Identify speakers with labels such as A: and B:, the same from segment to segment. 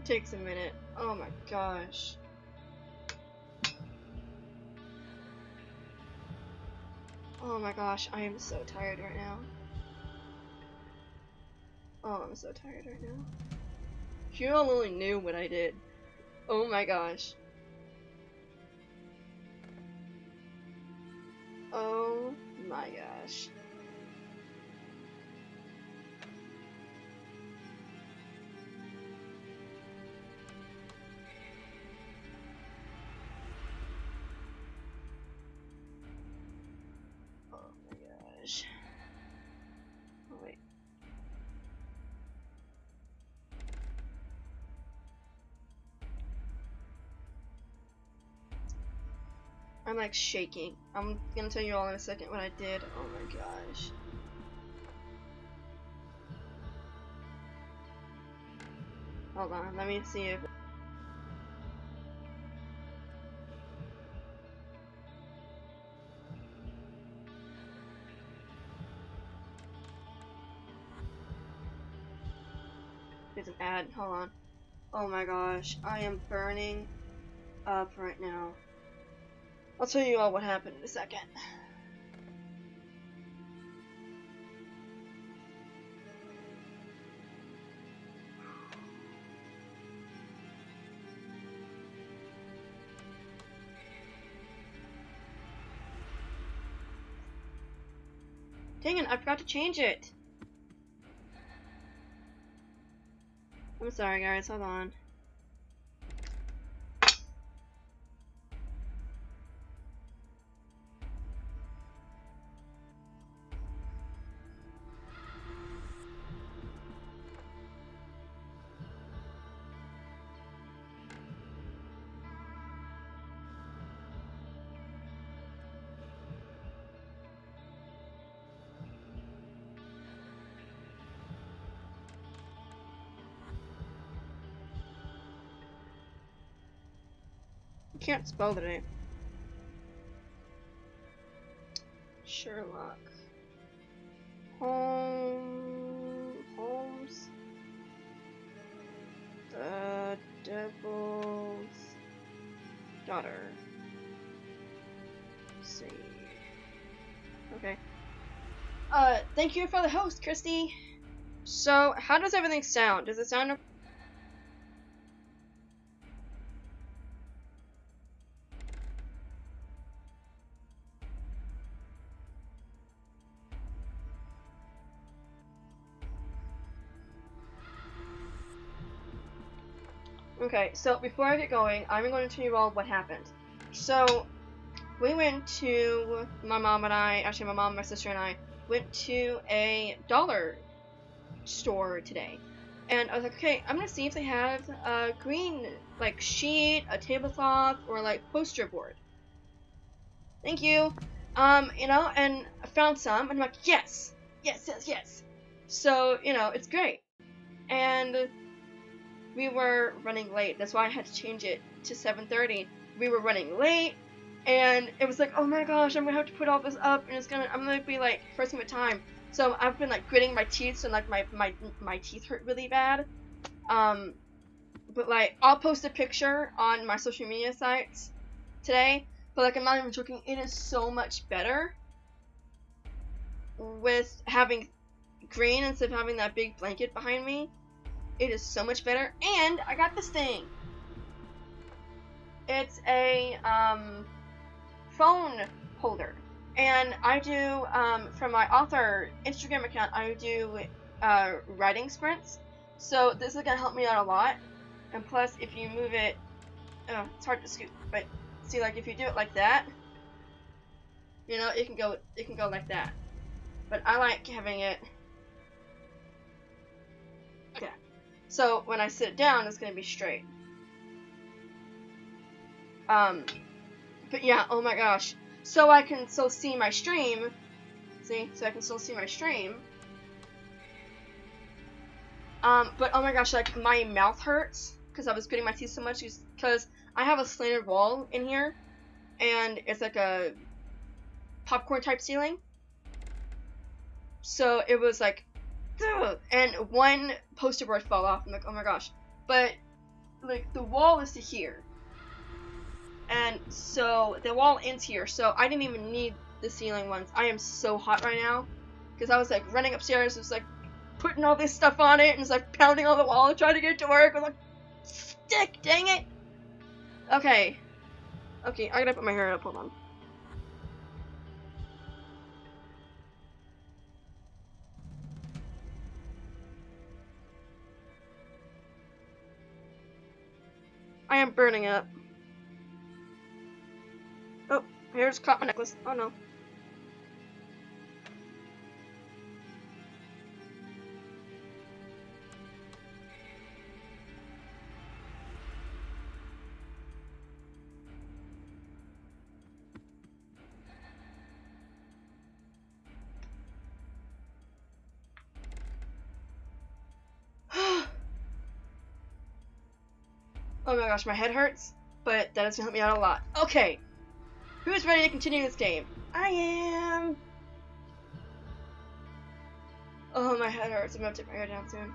A: takes a minute. Oh my gosh. Oh my gosh, I am so tired right now. Oh, I'm so tired right now. If you all only knew what I did. Oh my gosh. Oh my gosh. Oh my gosh. Oh wait. I'm like shaking. I'm gonna tell you all in a second what I did. Oh my gosh. Hold on, let me see if... There's an ad. Hold on. Oh my gosh. I am burning up right now. I'll tell you all what happened in a second. Dang it, I forgot to change it. I'm sorry guys, hold on. I can't spell the name. Sherlock Holmes. The Devil's Daughter. Let's see. Okay. Thank you for the host, Christy. So, how does everything sound? Does it sound... Okay, so before I get going, I'm going to tell you all what happened. So, we went to, my mom and I, actually my mom, my sister and I, went to a dollar store today. And I was like, okay, I'm gonna see if they have a green, like, sheet, a tablecloth, or, like, poster board. Thank you. You know, and I found some, and I'm like, yes! Yes, yes, yes! So, you know, it's great. And we were running late. That's why I had to change it to 7:30. We were running late, and it was like, oh my gosh, I'm gonna have to put all this up, and I'm gonna be like pressing with time. So I've been like gritting my teeth, so like my teeth hurt really bad. But like I'll post a picture on my social media sites today. But like I'm not even joking, it is so much better with having green instead of having that big blanket behind me. It is so much better, and I got this thing. It's a phone holder, and I do from my author Instagram account. I do writing sprints, so this is gonna help me out a lot. And plus, if you move it, it's hard to scoop, but see, like if you do it like that, you know, it can go like that. But I like having it. Yeah. So when I sit down, it's gonna be straight. But yeah, oh my gosh. So I can still see my stream. See? So I can still see my stream. But oh my gosh, like my mouth hurts because I was gritting my teeth so much because I have a slanted wall in here, and it's like a popcorn type ceiling. So it was like, ugh, and one poster board fell off. I'm like, oh my gosh. But like the wall is to here, and so the wall ends here. So I didn't even need the ceiling ones. I am so hot right now because I was like running upstairs, was like putting all this stuff on it, and it's like pounding on the wall and trying to get it to work. I was like, stick, dang it. Okay, I gotta put my hair up. Hold on. I am burning up. Oh, here's caught my necklace. Oh no. Oh my gosh, my head hurts, but that is gonna help me out a lot. Okay, who's ready to continue this game? I am. Oh, my head hurts. I'm gonna take my hair down soon.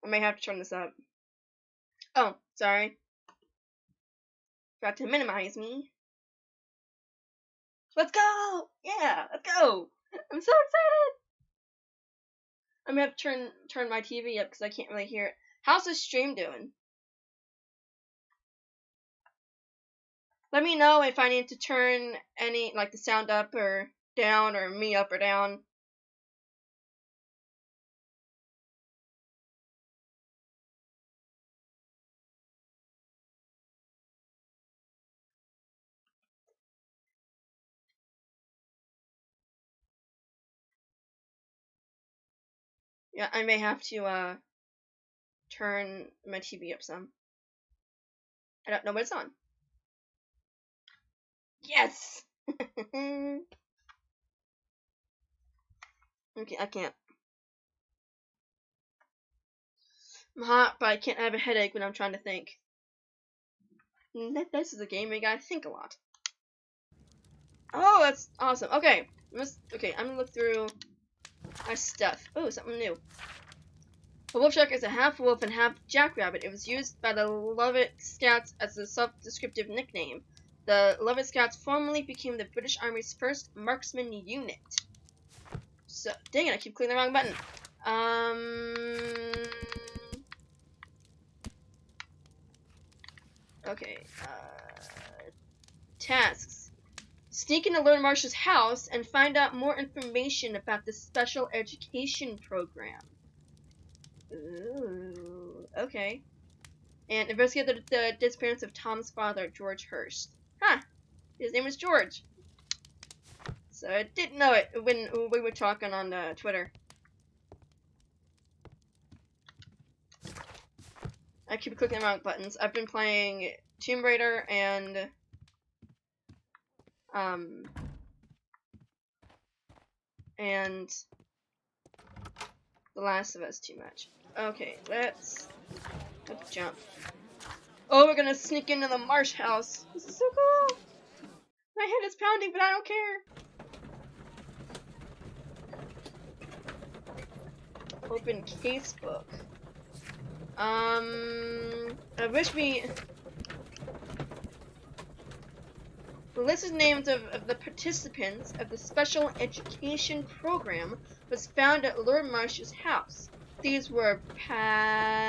A: I may have to turn this up. Oh, sorry. Forgot to minimize me. Let's go! Yeah, let's go! I'm so excited! I'm gonna have to turn my TV up because I can't really hear it. How's this stream doing? Let me know if I need to turn any, like, the sound up or down, or me up or down. Yeah, I may have to, turn my TV up some. I don't know what it's on. Yes! Okay, I can't. I'm hot, but I can't have a headache when I'm trying to think. This is a game where you gotta think a lot. Oh, that's awesome. Okay, I'm gonna look through my stuff. Oh, something new. A wolf shark is a half wolf and half jackrabbit. It was used by the Lovett Scouts as a self-descriptive nickname. The Lovett Scouts formerly became the British Army's first marksman unit. So, dang it, I keep clicking the wrong button. Okay, tasks. Sneak into Lord Marsh's house and find out more information about the special education program. Ooh, okay. And investigate the disappearance of Tom's father, George Hurst. Huh, his name was George. So I didn't know it when we were talking on Twitter. I keep clicking the wrong buttons. I've been playing Tomb Raider and The Last of Us too much. Okay, let's jump. Oh, we're gonna sneak into the Marsh house. This is so cool. My head is pounding, but I don't care. Open casebook. I wish we... The list of names of the participants of the special education program was found at Lord Marsh's house. These were Patrick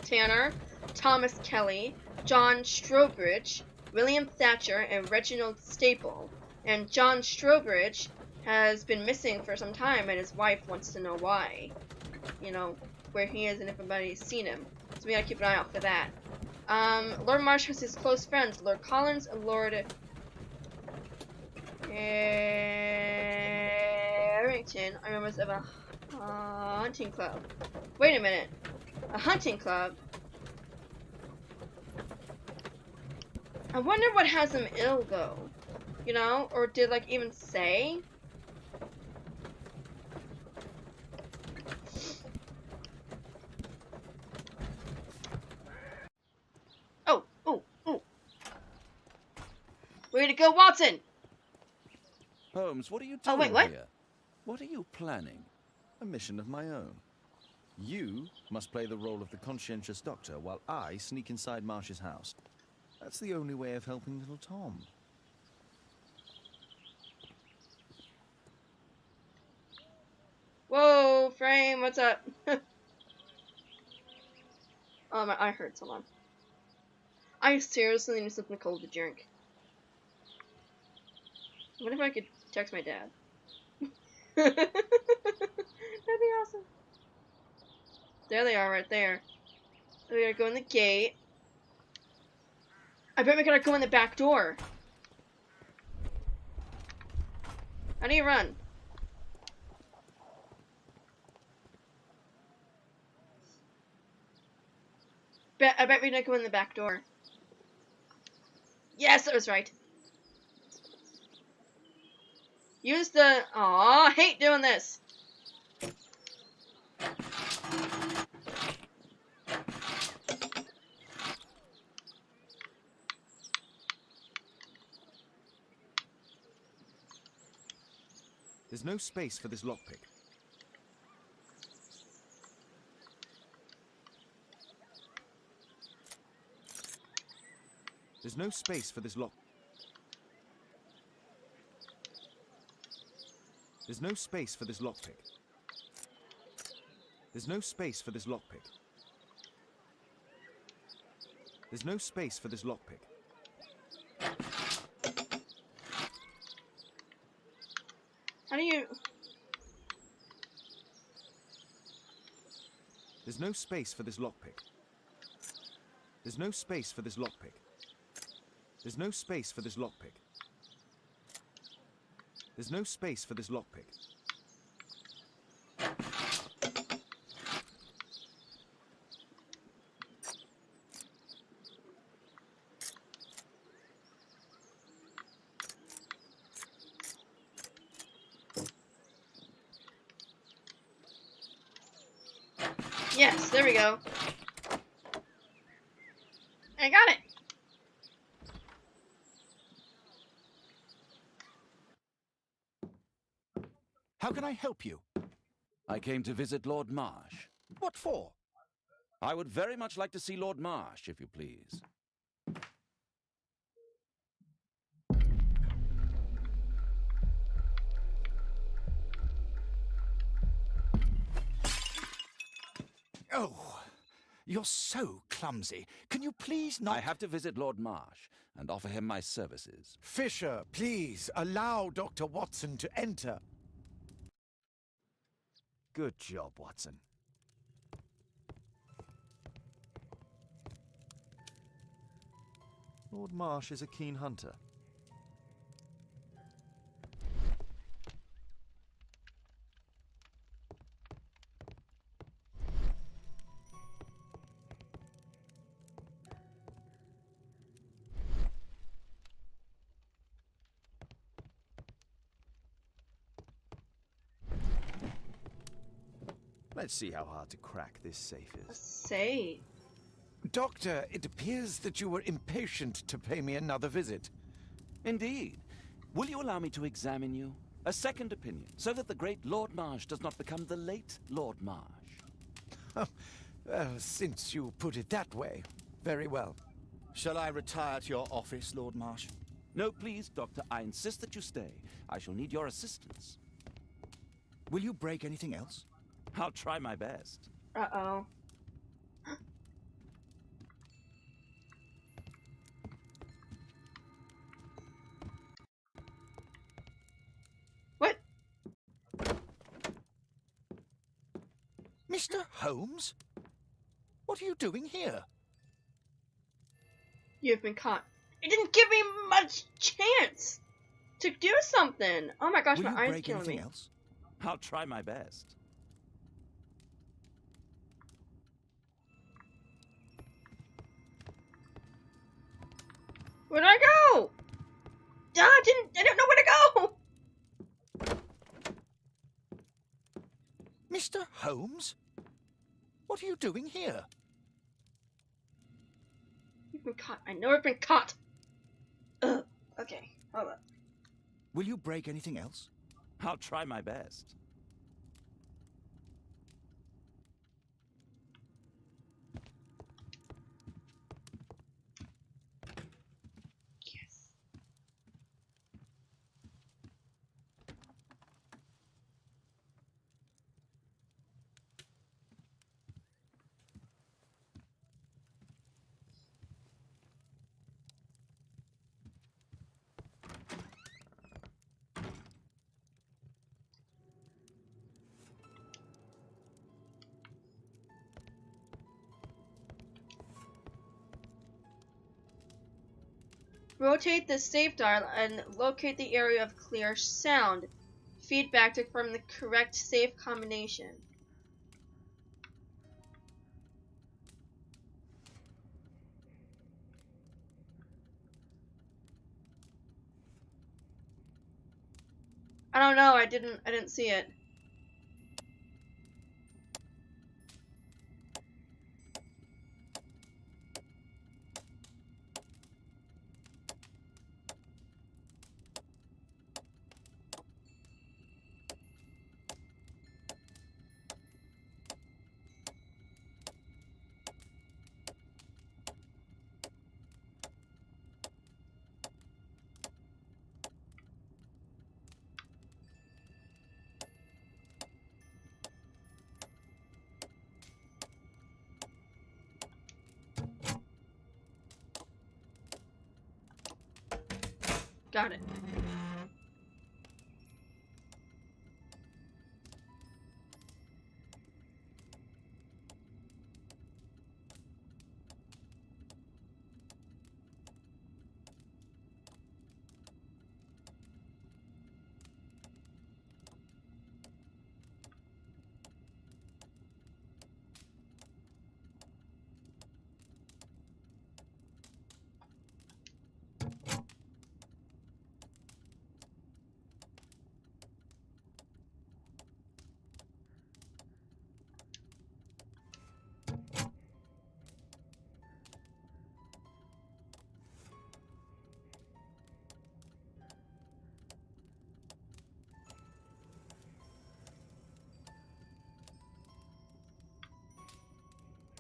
A: Tanner, Thomas Kelly, John Strobridge, William Thatcher, and Reginald Staple. And John Strobridge has been missing for some time, and his wife wants to know why. You know, where he is and if anybody's seen him. So we gotta keep an eye out for that. Lord Marsh has his close friends, Lord Collins and Lord Harrington are members of a hunting club. Wait a minute. A hunting club? I wonder what has him ill, though. You know? Or did, like, even say? Oh. Way to go, Watson!
B: Holmes, what are you doing
A: wait, what?
B: here? What are you planning? A mission of my own. You must play the role of the conscientious doctor while I sneak inside Marsh's house. That's the only way of helping little Tom.
A: Whoa, Frame, what's up? Oh, my eye hurts. Hold on. I seriously need something cold to drink. What if I could text my dad? That'd be awesome. There they are, right there. We gotta go in the gate. I bet we gotta go in the back door. How do you run? I bet we gotta go in the back door. Yes, that was right. Use the... Aw, I hate doing this.
B: There's no space for this lockpick. There's no space for this lock. There's no space for this lockpick. There's no space for this lockpick. There's no space for this lockpick.
A: How do you...
B: There's no space for this lockpick. There's no space for this lockpick. There's no space for this lockpick. There's no space for this lockpick.
A: Yes, there we go. I got it.
C: How can I help you?
D: I came to visit Lord Marsh.
C: What for?
D: I would very much like to see Lord Marsh, if you please.
C: Oh, you're so clumsy. Can you please not...
D: I have to visit Lord Marsh and offer him my services.
C: Fisher, please, allow Dr. Watson to enter.
B: Good job, Watson. Lord Marsh is a keen hunter. Let's see how hard to crack this safe is.
A: Say.
C: Doctor, it appears that you were impatient to pay me another visit.
D: Indeed. Will you allow me to examine you? A second opinion, so that the great Lord Marsh does not become the late Lord Marsh.
C: Well, since you put it that way, very well.
E: Shall I retire to your office, Lord Marsh?
D: No, please, Doctor. I insist that you stay. I shall need your assistance.
E: Will you break anything else?
D: I'll try my best.
A: Uh-oh. What?
C: Mr. Holmes? What are you doing here?
A: You've been caught. It didn't give me much chance to do something. Oh my gosh,
E: Will
A: my
E: you
A: eye's
E: break
A: killing
E: anything
A: me.
E: else?
D: I'll try my best.
A: Where'd I go? I didn't know where to go.
C: Mr. Holmes? What are you doing here?
A: You've been caught. I know I've been caught. Ugh. Okay, hold up.
E: Will you break anything else?
D: I'll try my best.
A: Rotate the safe dial and locate the area of clear sound. Feedback to confirm the correct safe combination. I don't know, I didn't see it. Got it.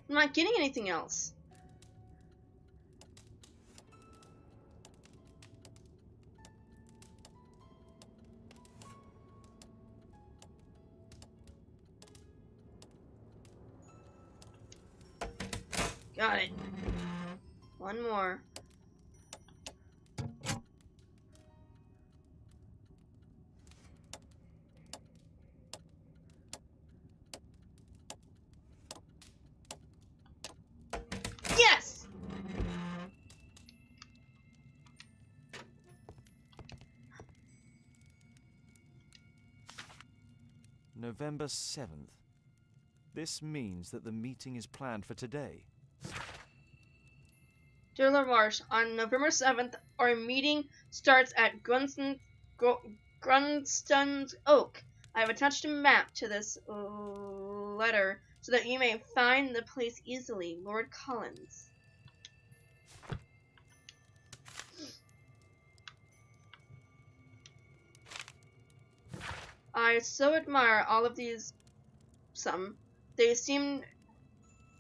A: I'm not getting anything else. Got it. One more. Yes!
B: November 7th. This means that the meeting is planned for today.
A: Dear Lord Marsh, on November 7th, our meeting starts at Grunston's Oak. I have attached a map to this letter so that you may find the place easily. Lord Collins. I so admire all of these. They seem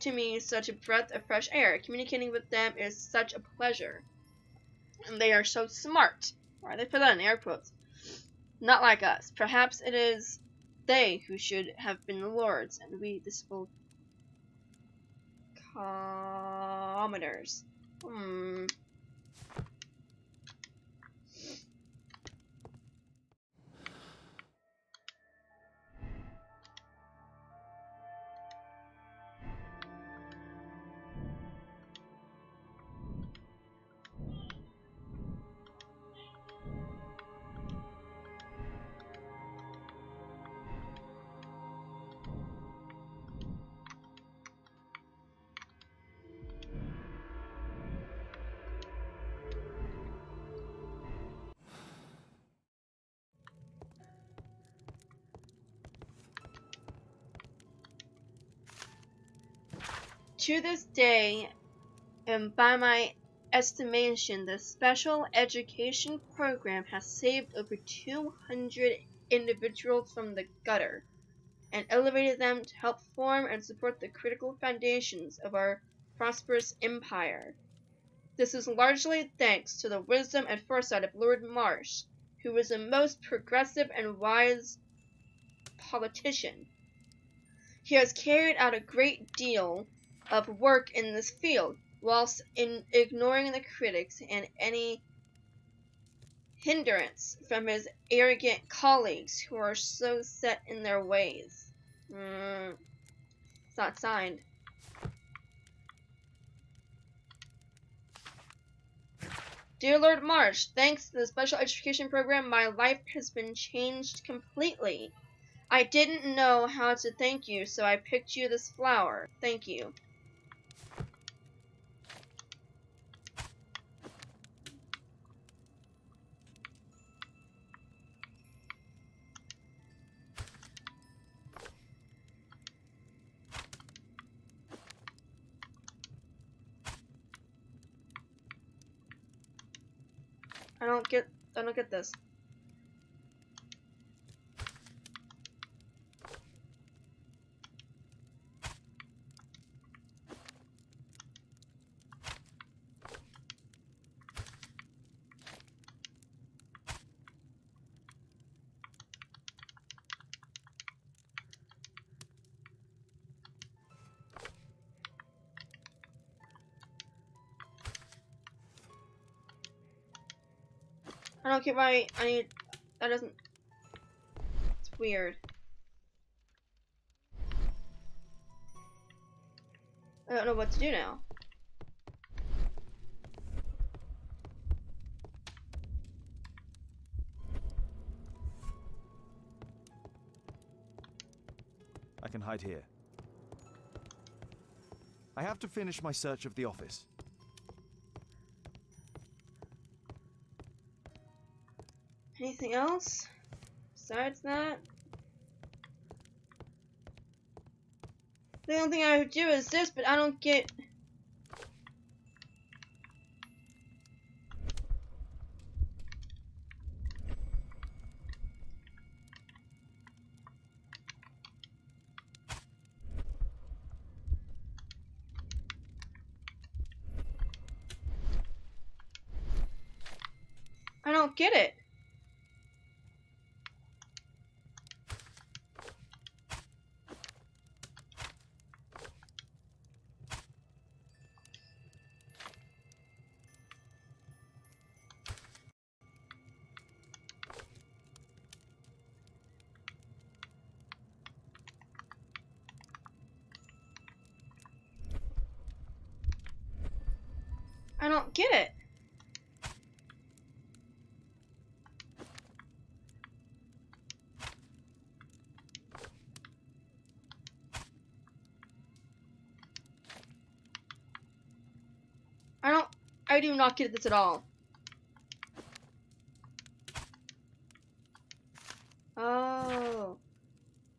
A: to me such a breath of fresh air. Communicating with them is such a pleasure. And they are so smart. Why they put that in air quotes? Not like us. Perhaps it is they who should have been the lords, and we the simple commoners. To this day, and by my estimation, the special education program has saved over 200 individuals from the gutter and elevated them to help form and support the critical foundations of our prosperous empire. This is largely thanks to the wisdom and foresight of Lord Marsh, who was a most progressive and wise politician. He has carried out a great deal of work in this field, whilst ignoring the critics and any hindrance from his arrogant colleagues who are so set in their ways. It's not signed. Dear Lord Marsh, thanks to the special education program, my life has been changed completely. I didn't know how to thank you, so I picked you this flower. Thank you. I don't get this. I don't get why I need. That doesn't. It's weird. I don't know what to do now.
B: I can hide here. I have to finish my search of the office.
A: Anything else besides that? The only thing I would do is this, but I don't get. I don't get it. I don't get it. I do not get this at all. Oh.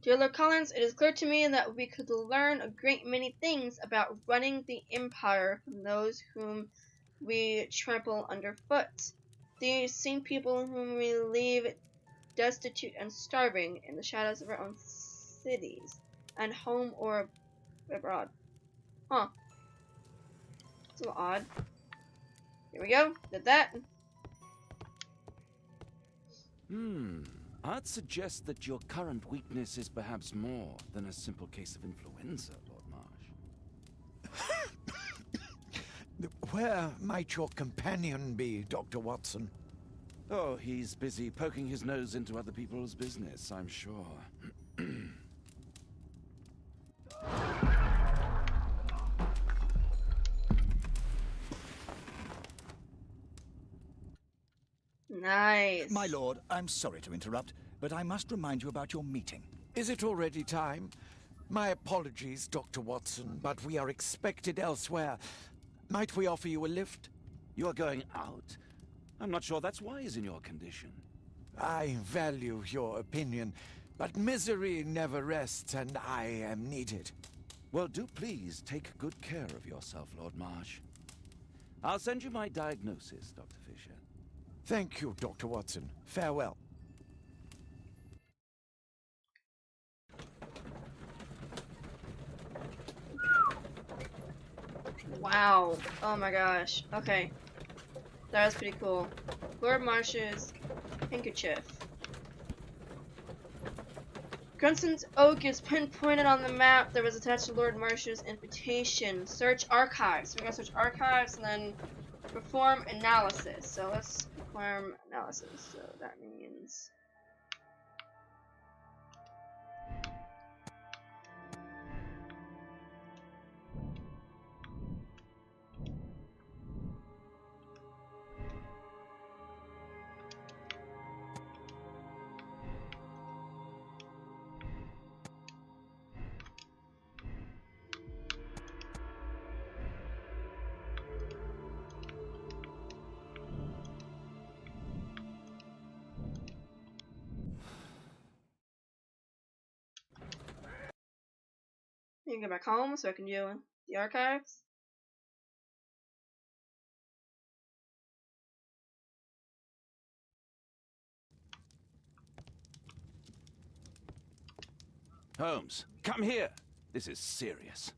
A: Dear Lord Collins, it is clear to me that we could learn a great many things about running the Empire from those whom we trample underfoot. These same people whom we leave destitute and starving in the shadows of our own cities, and home or abroad. Huh. It's a little odd. Here we go. Did that.
D: I'd suggest that your current weakness is perhaps more than a simple case of influenza, Lord Marsh.
E: Where might your companion be, Dr. Watson?
D: Oh, he's busy poking his nose into other people's business, I'm sure.
A: Nice.
C: My lord, I'm sorry to interrupt, but I must remind you about your meeting.
E: Is it already time? My apologies, Dr. Watson, but we are expected elsewhere. Might we offer you a lift?
D: You are going out? I'm not sure that's wise in your condition.
E: I value your opinion, but misery never rests, and I am needed.
D: Well, do please take good care of yourself, Lord Marsh. I'll send you my diagnosis, Dr. Fisher.
E: Thank you, Dr. Watson. Farewell.
A: Wow. Oh my gosh. Okay. That was pretty cool. Lord Marsh's handkerchief. Grunson's Oak is pinpointed on the map that was attached to Lord Marsh's invitation. Search archives. So we're gonna search archives and then perform analysis. So let's perform analysis. So that means can go back home so I can do the archives.
D: Holmes, come here. This is serious.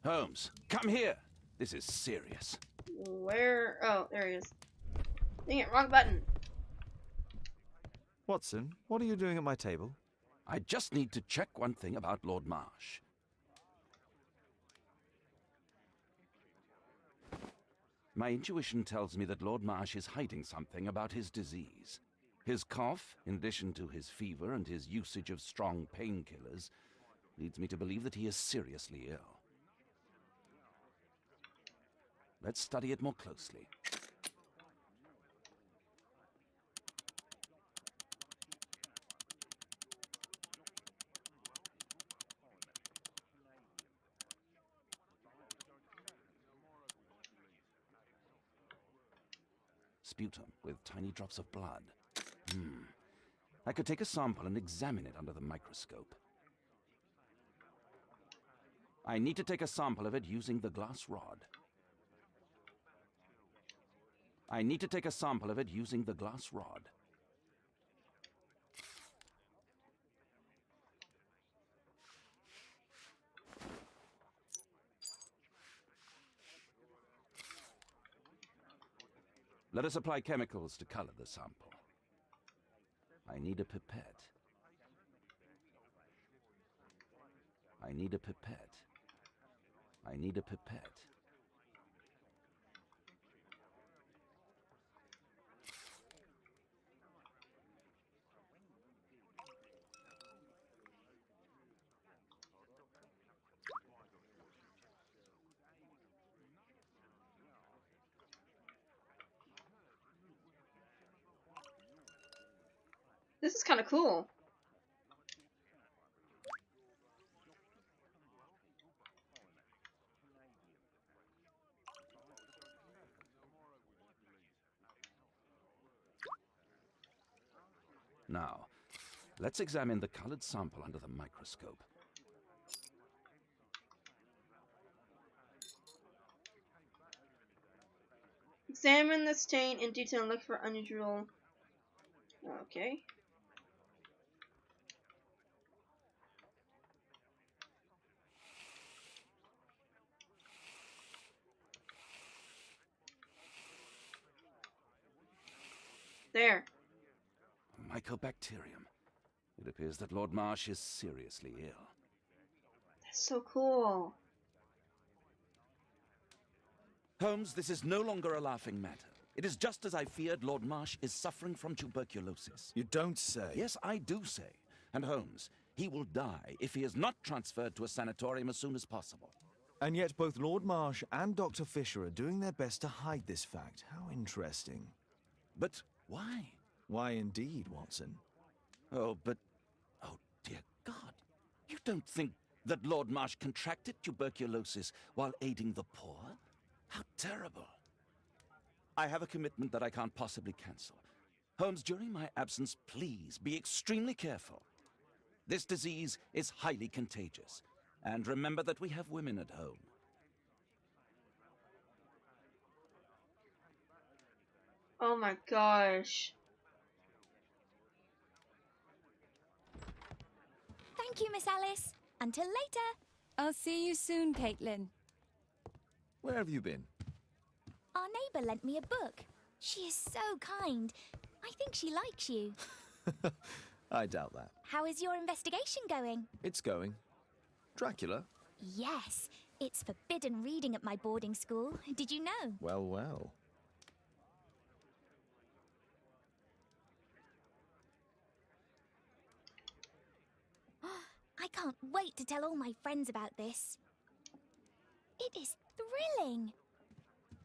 D: Holmes, come here. This is serious.
A: Where? Oh, there he is. Dang it, wrong button.
B: Watson, what are you doing at my table?
D: I just need to check one thing about Lord Marsh. My intuition tells me that Lord Marsh is hiding something about his disease. His cough, in addition to his fever and his usage of strong painkillers, leads me to believe that he is seriously ill. Let's study it more closely. Sputum with tiny drops of blood. I could take a sample and examine it under the microscope. I need to take a sample of it using the glass rod. I need to take a sample of it using the glass rod. Let us apply chemicals to color the sample. I need a pipette. I need a pipette. I need a pipette.
A: This is kind of cool.
D: Now, let's examine the colored sample under the microscope.
A: Examine the stain in detail and look for unusual. Okay. There.
D: Mycobacterium. It appears that Lord Marsh is seriously ill.
A: That's so cool.
D: Holmes, this is no longer a laughing matter. It is just as I feared. Lord Marsh is suffering from tuberculosis.
B: You don't say.
D: Yes, I do say. And Holmes, he will die if he is not transferred to a sanatorium as soon as possible.
B: And yet both Lord Marsh and Dr. Fisher are doing their best to hide this fact. How interesting.
D: But why?
B: Why indeed, Watson?
D: Oh, dear God. You don't think that Lord Marsh contracted tuberculosis while aiding the poor? How terrible. I have a commitment that I can't possibly cancel. Holmes, during my absence, please be extremely careful. This disease is highly contagious. And remember that we have women at home.
A: Oh my gosh.
F: Thank you, Miss Alice. Until later.
G: I'll see you soon, Caitlin.
B: Where have you been?
F: Our neighbour lent me a book. She is so kind. I think she likes you.
B: I doubt that.
F: How is your investigation going?
B: It's going. Dracula?
F: Yes, it's forbidden reading at my boarding school. Did you know?
B: Well, well.
F: I can't wait to tell all my friends about this. It is thrilling.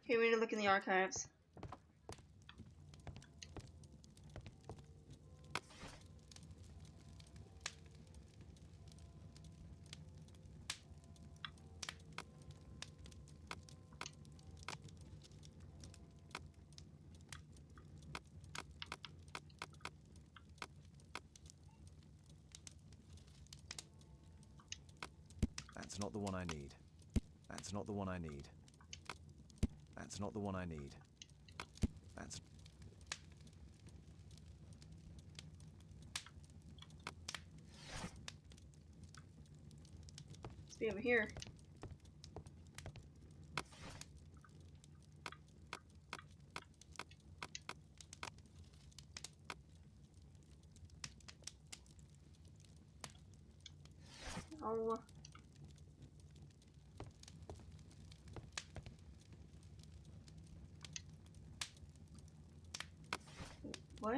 A: Okay, we need to look in the archives.
B: not the one I need. That's not the one I need. That's not the one I need. That's...
A: Let's be over here. Oh. What?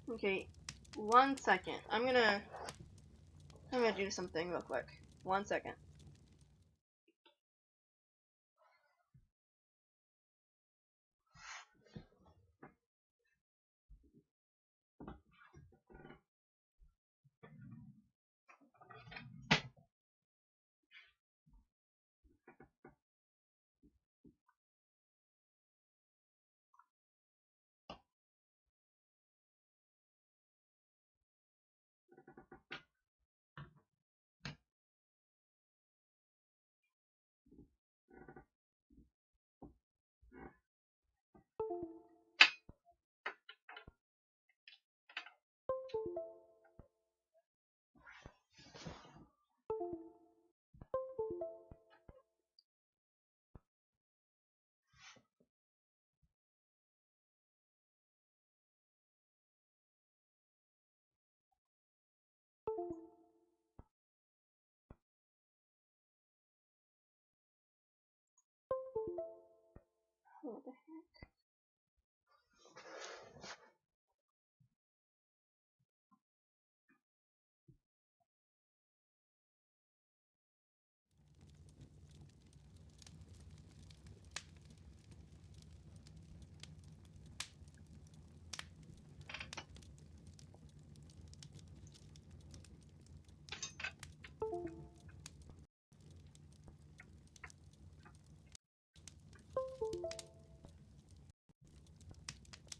A: Okay, 1 second. I'm gonna do something real quick. 1 second. What the heck?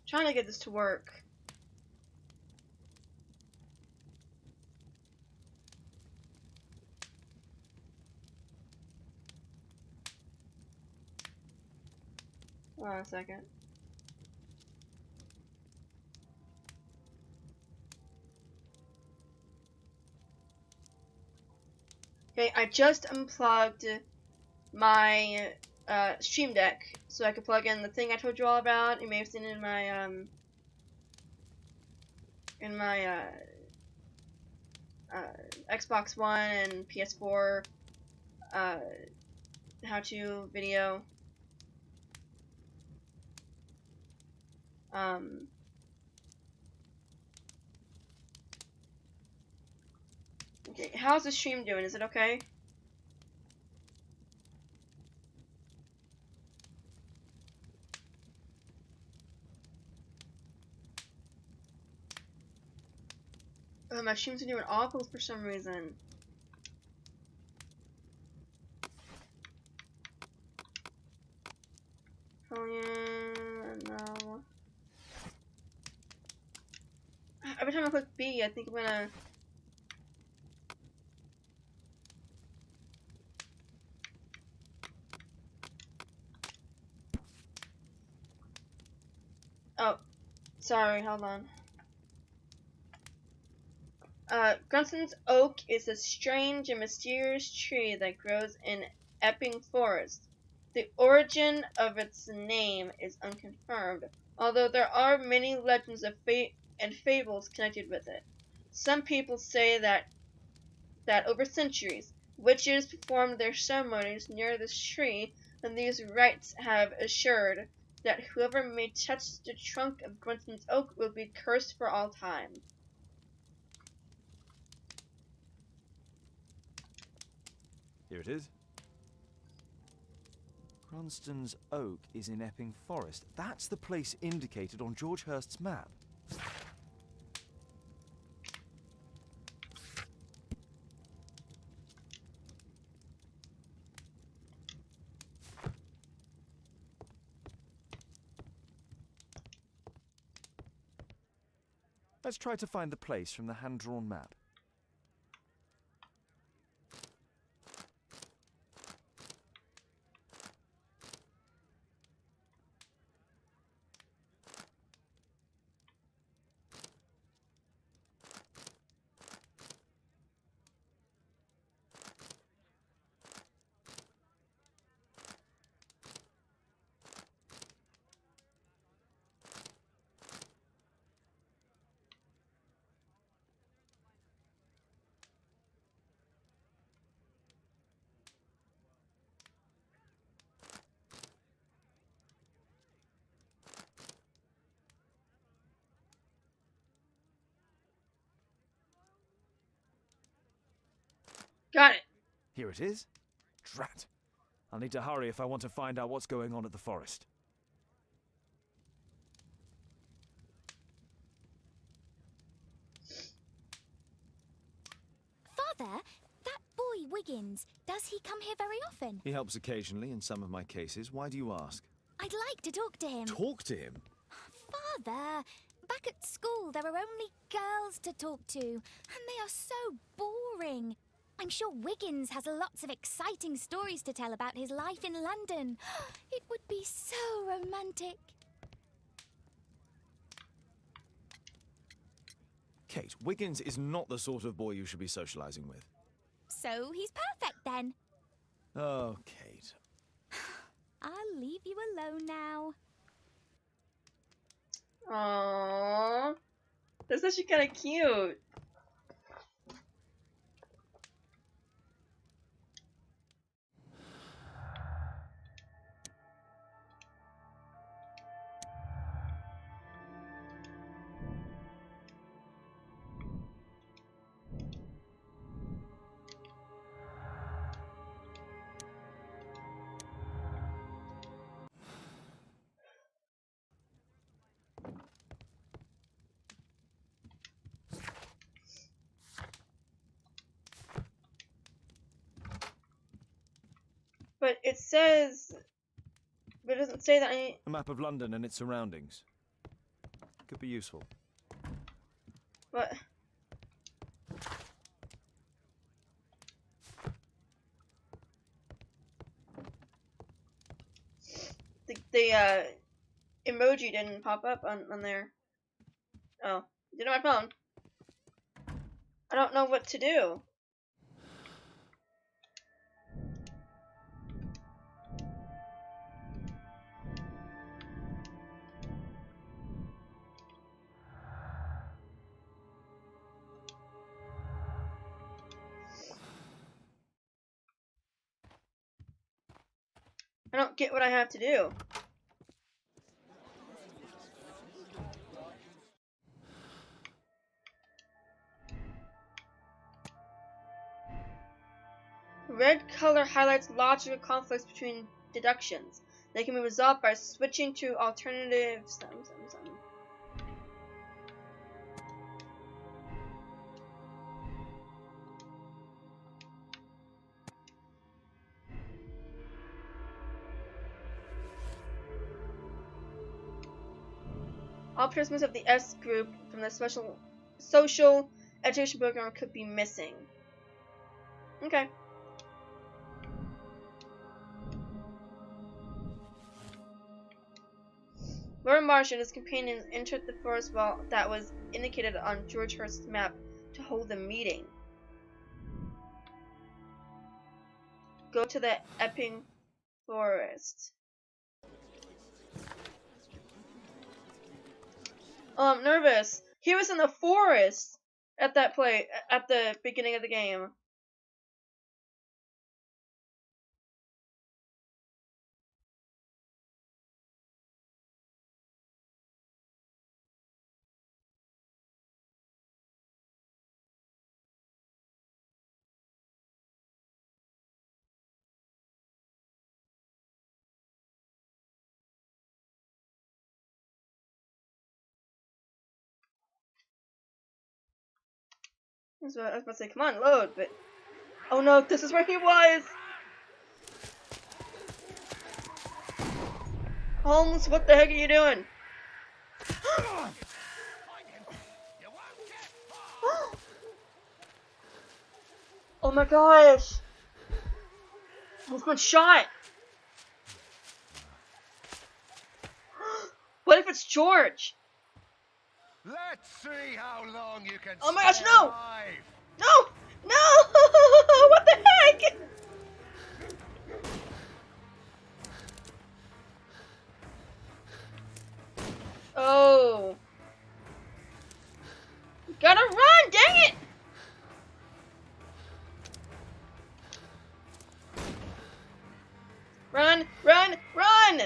A: Trying to get this to work. Hold on a second. Okay, I just unplugged my Stream Deck so I could plug in the thing I told you all about. You may have seen it in my Xbox One and PS4 how-to video. Okay, how's the stream doing? Is it okay? My streams are doing awful for some reason. Oh yeah, no. Every time I click B, I think I'm gonna... Oh, sorry, hold on. Grunston's oak is a strange and mysterious tree that grows in Epping Forest. The origin of its name is unconfirmed, although there are many legends of and fables connected with it. Some people say that over centuries, witches performed their ceremonies near this tree, and these rites have assured that whoever may touch the trunk of Grunston's oak will be cursed for all time.
B: Here it is. Grunston's Oak is in Epping Forest. That's the place indicated on George Hurst's map. Let's try to find the place from the hand-drawn map.
A: Got it.
B: Here it is. Drat. I'll need to hurry if I want to find out what's going on at the forest.
F: Father, that boy Wiggins, does he come here very often?
B: He helps occasionally in some of my cases. Why do you ask?
F: I'd like to talk to him.
B: Talk to him?
F: Father, back at school there are only girls to talk to, and they are so boring. I'm sure Wiggins has lots of exciting stories to tell about his life in London. It would be so romantic.
B: Kate, Wiggins is not the sort of boy you should be socializing with.
F: So he's perfect then.
B: Oh, Kate.
F: I'll leave you alone now.
A: Aww. That's actually kind of cute. But it says, but it doesn't say that I.
B: A map of London and its surroundings. Could be useful.
A: But the emoji didn't pop up on there. Oh, did on my phone. I don't know what to do. I don't get what I have to do. Red color highlights logical conflicts between deductions. They can be resolved by switching to alternatives. All participants of the S group from the special social education program could be missing. Okay. Lord Marsh and his companions entered the forest wall that was indicated on George Hurst's map to hold the meeting. Go to the Epping Forest. Oh, I'm nervous. He was in the forest at that play at the beginning of the game. So I was about to say, come on, load, but... Oh no, this is where he was! Holmes, what the heck are you doing? Oh my gosh! He's been shot! What if it's George?
H: Let's see how long you can
A: Oh my gosh,
H: stay
A: no!
H: alive.
A: No! No! What the heck? Oh. Gotta run, dang it! Run, run, run!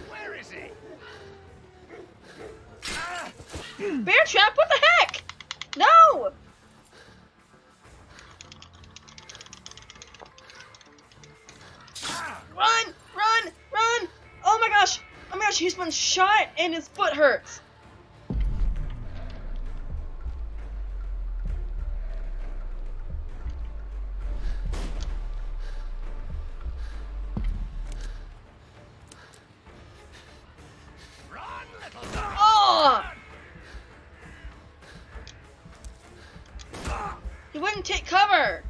H: Where is he?
A: Bear trap, what the heck? No! Run, run, run! Oh my gosh, he's been shot and his foot hurts.
H: Run, little dog.
A: Oh! He wouldn't take cover.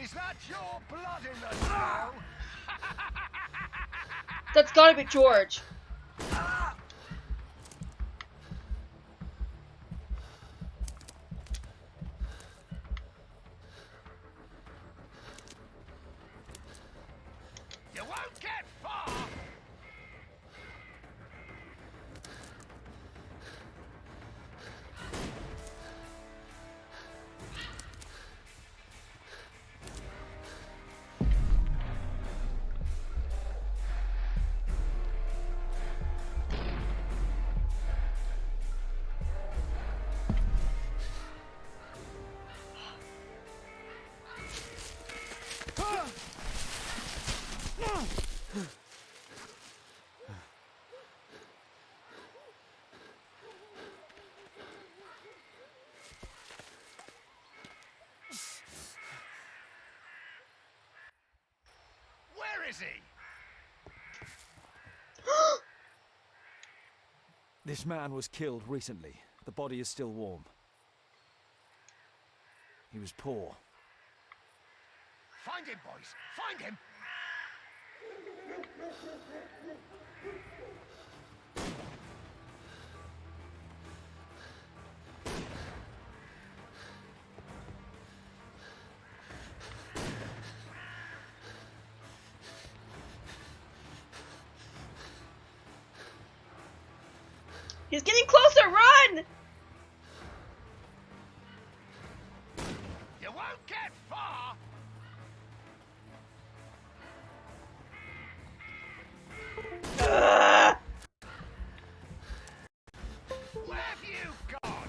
H: Is that your blood in the snow?
A: That's gotta be George.
H: You won't get far. Where is he?
I: This man was killed recently. The body is still warm. He was poor.
H: Find him, boys. Find him.
A: He's getting closer, run!
H: You won't get far.
A: Ugh.
H: Where have you gone?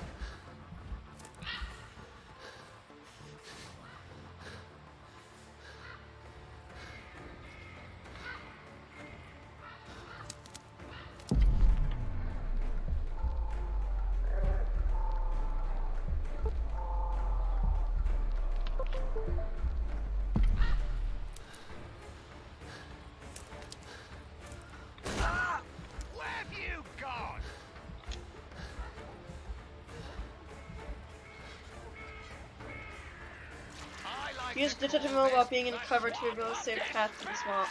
H: Where have you gone? I like
A: Use
H: to
A: detective
H: call
A: mode while
H: this
A: being in
H: the
A: cover to reveal a
H: swamp
A: safe
H: method.
A: path to the swamp.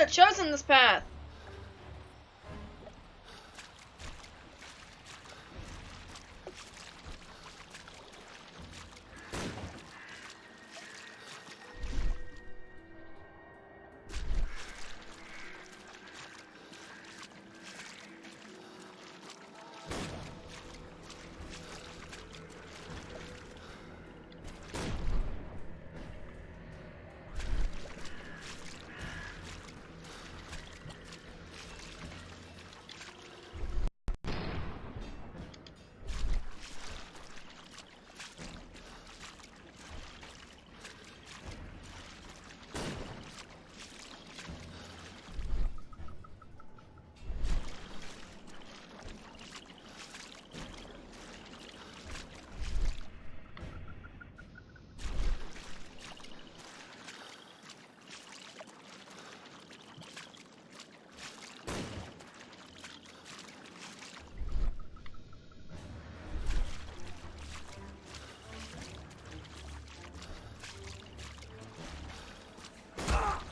A: have chosen this path.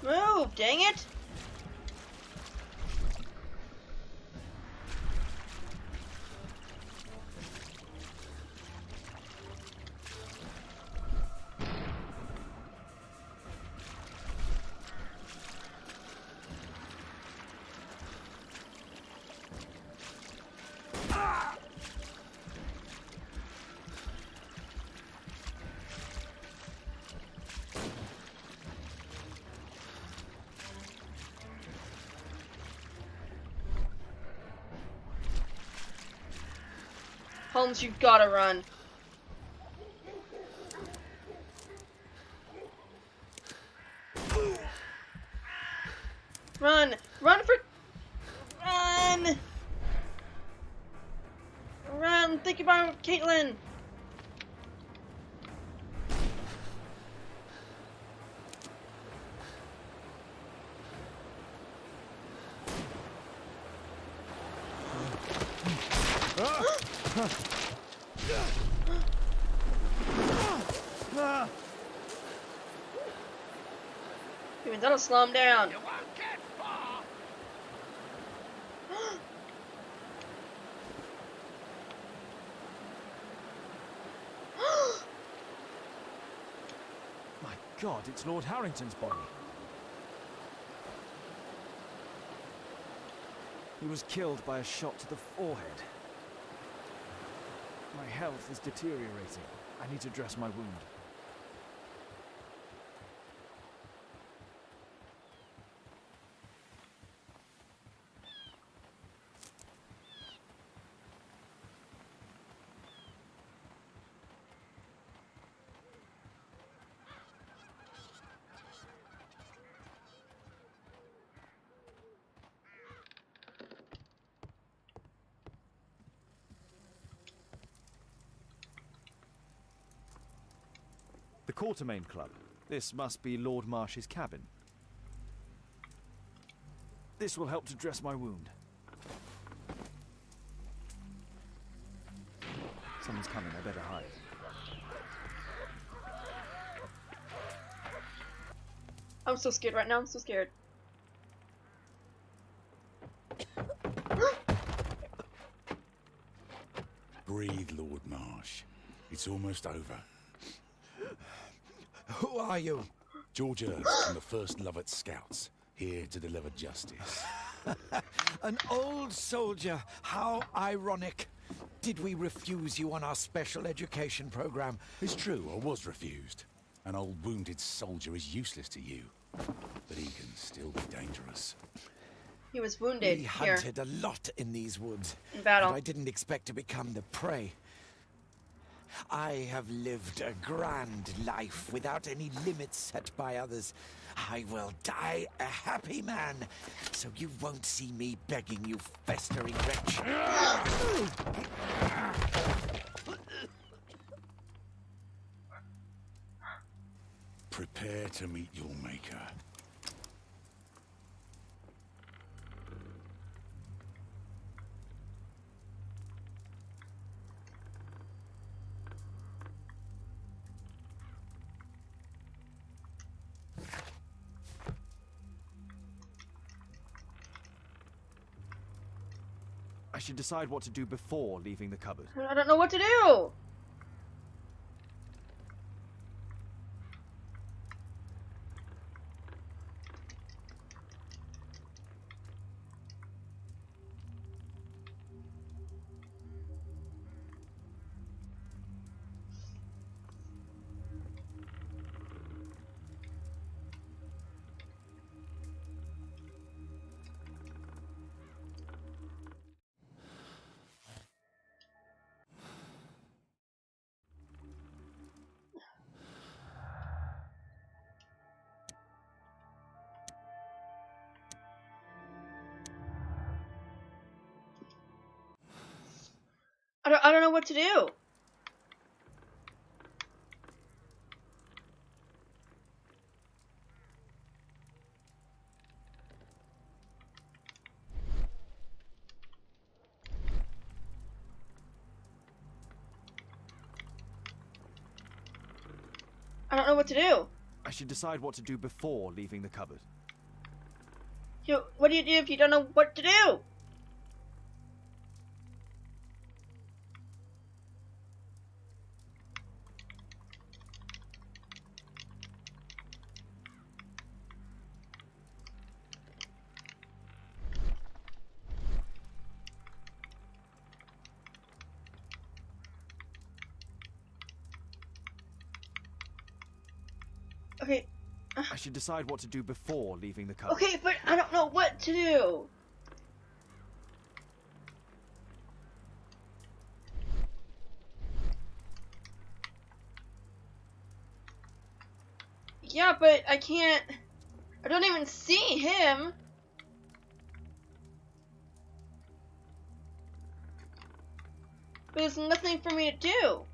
A: Move, dang it! Holmes, you gotta run. Run! Run for... Run! Run! Think about Caitlin! Even that'll slow him down.
H: You won't get far.
I: My God, it's Lord Harrington's body. He was killed by a shot to the forehead. My health is deteriorating. I need to dress my wound. The Quartermain Club. This must be Lord Marsh's cabin. This will help to dress my wound. Someone's coming, I better hide.
A: I'm so scared right now, I'm so scared.
C: Breathe, Lord Marsh. It's almost over.
E: Who are you?
C: George Earls from the 1st Lovett Scouts, here to deliver justice.
E: An old soldier. How ironic. Did we refuse you on our special education program?
C: It's true, I was refused. An old wounded soldier is useless to you, but he can still be dangerous.
A: He was wounded
E: We
A: here
E: hunted a lot in these woods.
A: in battle.
E: But I didn't expect to become the prey. I have lived a grand life without any limits set by others. I will die a happy man, so you won't see me begging, you festering wretch.
C: Prepare to meet your maker.
I: I should decide what to do before leaving the cupboard.
A: I don't know what to do. I don't know what to do. I don't know what to do.
I: I should decide what to do before leaving the cupboard.
A: What do you do if you don't know what to do? Okay.
I: I should decide what to do before leaving the cupboard.
A: Okay, but I don't know what to do. Yeah, but I can't. I don't even see him. But there's nothing for me to do.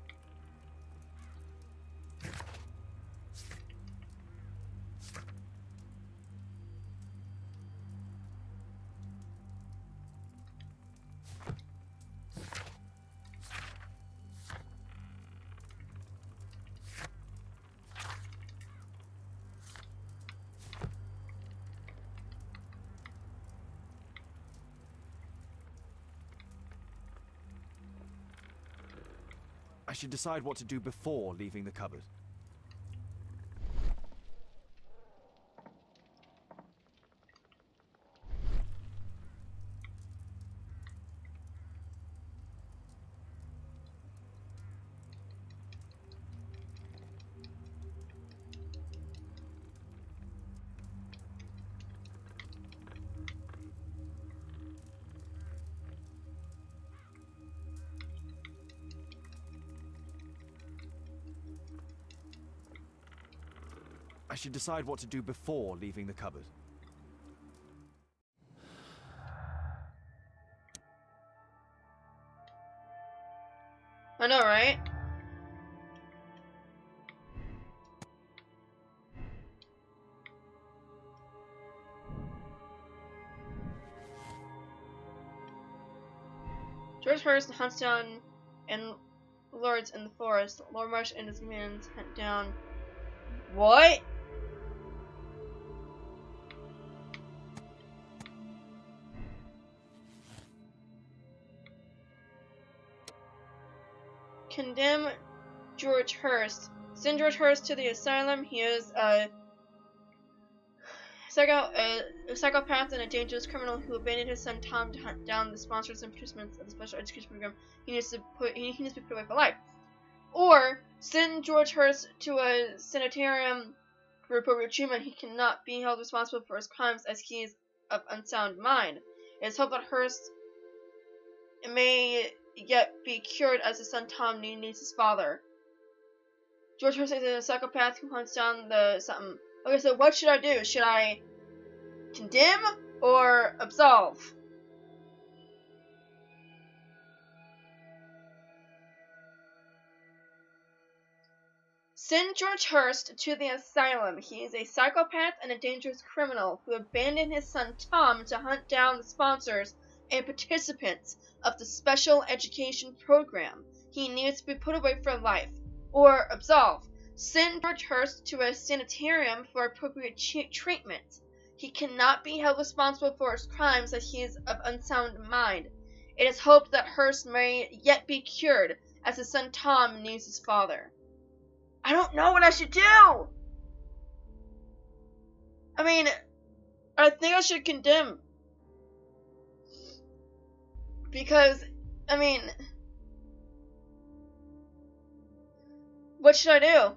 I: I should decide what to do before leaving the cupboard. I should decide what to do before leaving the cupboard.
A: I know, right? George Hurst hunts down and lords in the forest. Lord Marsh and his minions hunt down. What? Condemn George Hurst. Send George Hurst to the asylum. He is a psychopath and a dangerous criminal who abandoned his son Tom to hunt down the sponsors and participants of the special education program. He needs to be put away for life. Or send George Hurst to a sanitarium for appropriate treatment. He cannot be held responsible for his crimes as he is of unsound mind. It is hoped that Hurst may yet be cured as his son Tom needs his father. George Hurst is a psychopath who hunts down the something. Okay, so what should I do? Should I condemn or absolve? Send George Hurst to the asylum. He is a psychopath and a dangerous criminal who abandoned his son Tom to hunt down the sponsors and participants of the special education program. He needs to be put away for life. Or absolve. Send George Hurst to a sanitarium for appropriate treatment. He cannot be held responsible for his crimes as he is of unsound mind. It is hoped that Hearst may yet be cured, as his son Tom needs his father. I don't know what I should do! I mean, I think I should condemn. Because, I mean, what should I do?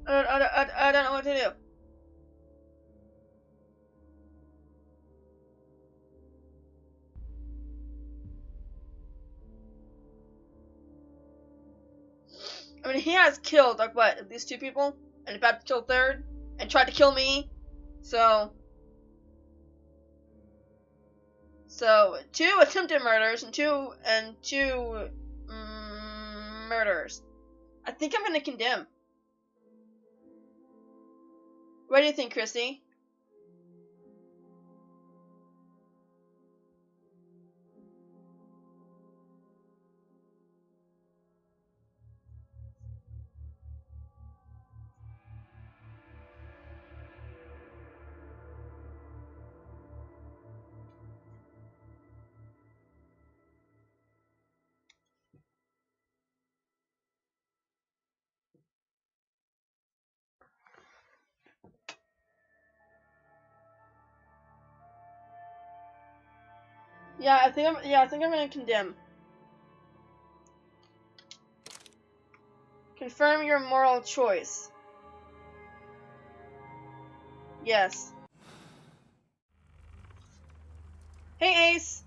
A: I don't know what to do. I mean, he has killed, like, what, at least 2 people? And about to kill a 3rd? And tried to kill me? So 2 attempted murders and 2 murders. I think I'm gonna condemn. What do you think, Christy? I think I'm gonna condemn. Confirm your moral choice. Yes. Hey, Ace.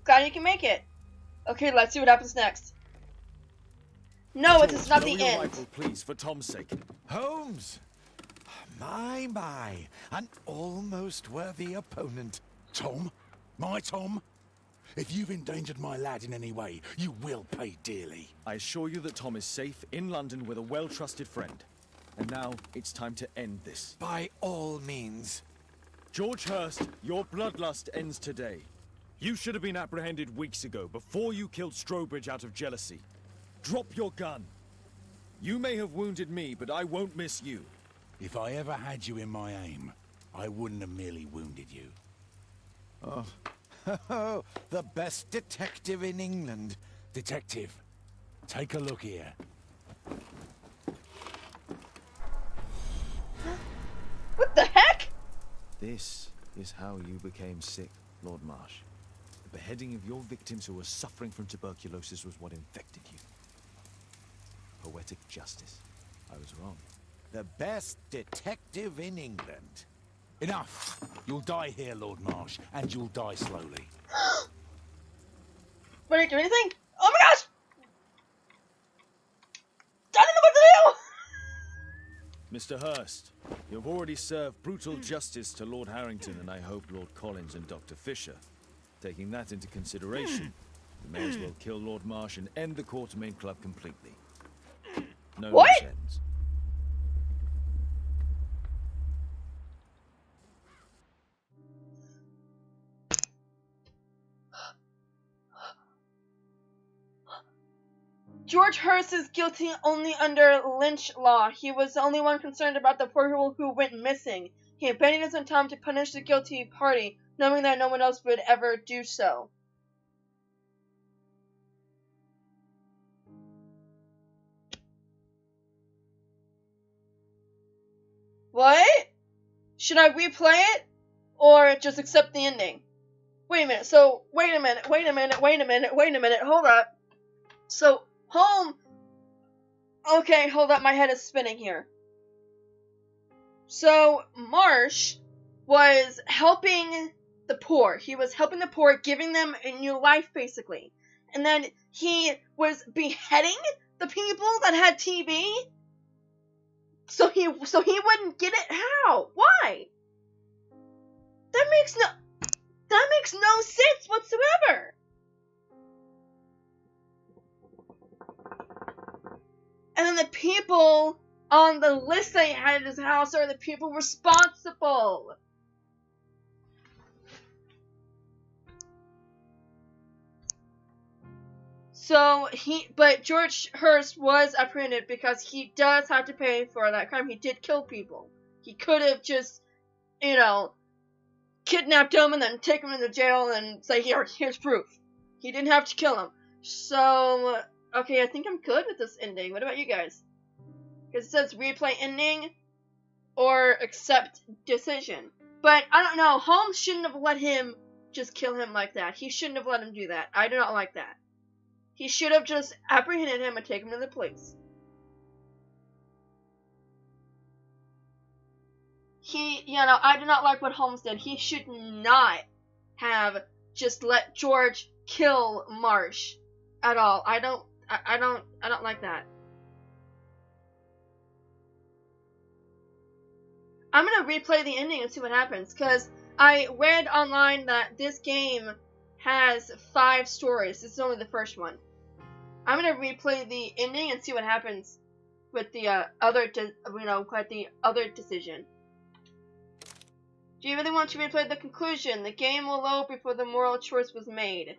A: Glad you can make it. Okay, let's see what happens next. No, it is not the end.
I: Rifle, please, for Tom's sake.
E: Holmes! My, an almost worthy opponent.
C: Tom? My Tom? If you've endangered my lad in any way, you will pay dearly.
I: I assure you that Tom is safe in London with a well-trusted friend. And now it's time to end this.
E: By all means.
I: George Hurst, your bloodlust ends today. You should have been apprehended weeks ago, before you killed Strobridge out of jealousy. Drop your gun. You may have wounded me, but I won't miss you.
C: If I ever had you in my aim, I wouldn't have merely wounded you.
E: Oh, the best detective in England.
C: Detective, take a look here.
A: What the heck?
B: This is how you became sick, Lord Marsh. The beheading of your victims who were suffering from tuberculosis was what infected you. Poetic justice. I was wrong.
E: The best detective in England.
C: Enough! You'll die here, Lord Marsh, and you'll die slowly.
A: What, did I do anything? Oh my gosh! I don't know what to do!
I: Mr. Hurst, you've already served brutal justice to Lord Harrington and I hope Lord Collins and Dr. Fisher. Taking that into consideration, you may as well kill Lord Marsh and end the Quartermain Club completely. No
A: What?
I: loose ends.
A: George Hurst is guilty only under Lynch law. He was the only one concerned about the poor people who went missing. He abandoned his own time to punish the guilty party, knowing that no one else would ever do so. What? Should I replay it? Or just accept the ending? Wait a minute, hold up. So, okay, hold up, my head is spinning here. So, Marsh was helping the poor. He was helping the poor, giving them a new life, basically. And then he was beheading the people that had TB? So he wouldn't get it? How? Why? That makes no sense whatsoever. And then the people on the list they had at his house are the people responsible. But George Hurst was apprehended because he does have to pay for that crime. He did kill people. He could have just, kidnapped him and then take him into jail and say, here's proof. He didn't have to kill him. So, okay, I think I'm good with this ending. What about you guys? Because it says replay ending or accept decision. But, I don't know, Holmes shouldn't have let him just kill him like that. He shouldn't have let him do that. I do not like that. He should have just apprehended him and taken him to the police. I do not like what Holmes did. He should not have just let George kill Marsh at all. I don't like that. I'm gonna replay the ending and see what happens, because I read online that this game has 5 stories. This is only the first one. I'm gonna replay the ending and see what happens with the other decision. Do you really want to replay the conclusion? The game will load before the moral choice was made.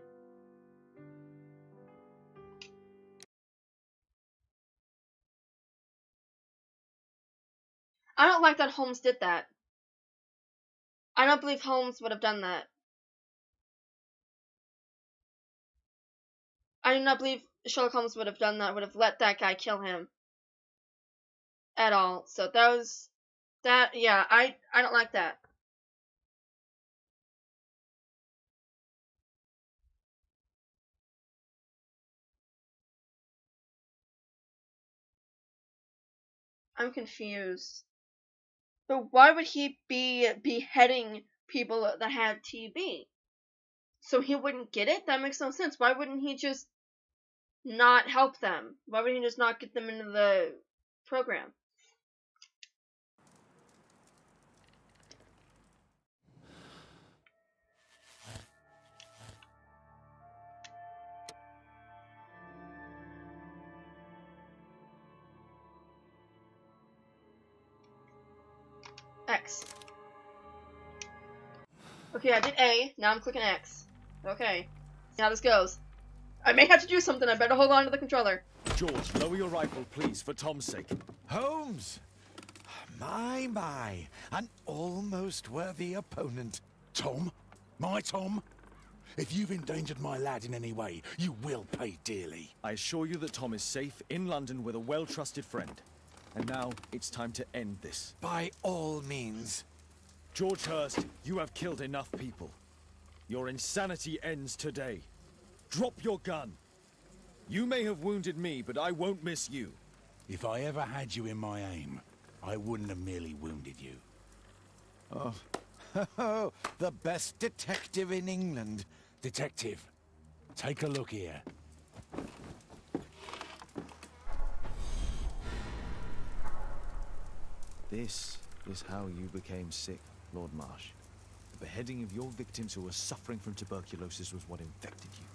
A: I don't like that Holmes did that. I don't believe Holmes would have done that. I do not believe Sherlock Holmes would have done that, would have let that guy kill him. At all. So yeah, I don't like that. I'm confused. But why would he be beheading people that had TB? So he wouldn't get it? That makes no sense. Why wouldn't he just not help them? Why would he just not get them into the program? X. Okay, I did A. Now I'm clicking X. Okay. See how this goes. I may have to do something. I better hold on to the controller.
I: George, lower your rifle, please, for Tom's sake.
E: Holmes! My, an almost worthy opponent.
C: Tom? My Tom? If you've endangered my lad in any way, you will pay dearly.
I: I assure you that Tom is safe in London with a well-trusted friend. And now, it's time to end this.
E: By all means.
I: George Hurst, you have killed enough people. Your insanity ends today. Drop your gun. You may have wounded me, but I won't miss you.
C: If I ever had you in my aim, I wouldn't have merely wounded you.
E: Oh, the best detective in England.
C: Detective, take a look here.
B: This is how you became sick, Lord Marsh. The beheading of your victims who were suffering from tuberculosis was what infected you.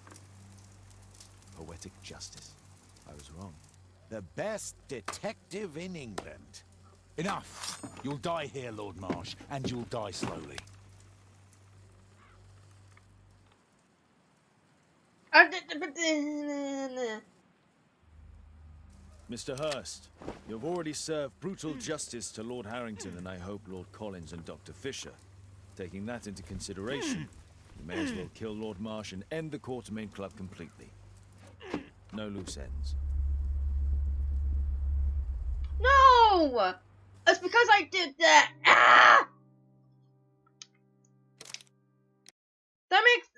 B: Poetic justice. I was wrong.
E: The best detective in England.
C: Enough! You'll die here, Lord Marsh, and you'll die slowly.
I: Mr. Hurst, you've already served brutal justice to Lord Harrington and I hope Lord Collins and Dr. Fisher. Taking that into consideration, you may as well kill Lord Marsh and end the Quartermain Club completely. No loose ends.
A: No! It's because I did that. Ah!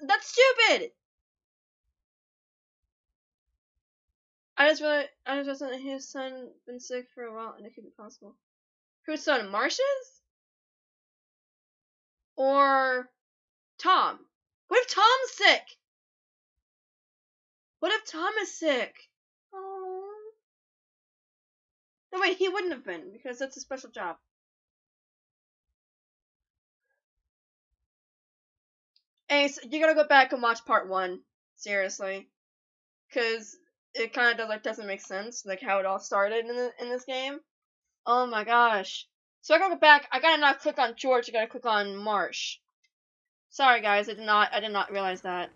A: That's stupid. I just realized that his son been sick for a while and it could be possible. Whose son? Marsh's? Or Tom? What if Tom's sick? What if Tom is sick? Oh. No, wait, he wouldn't have been, because that's a special job. Ace, you gotta go back and watch part 1. Seriously. Because it kind of doesn't make sense, like how it all started in this game. Oh my gosh. So I gotta go back. I gotta not click on George. I gotta click on Marsh. Sorry guys, I did not realize that.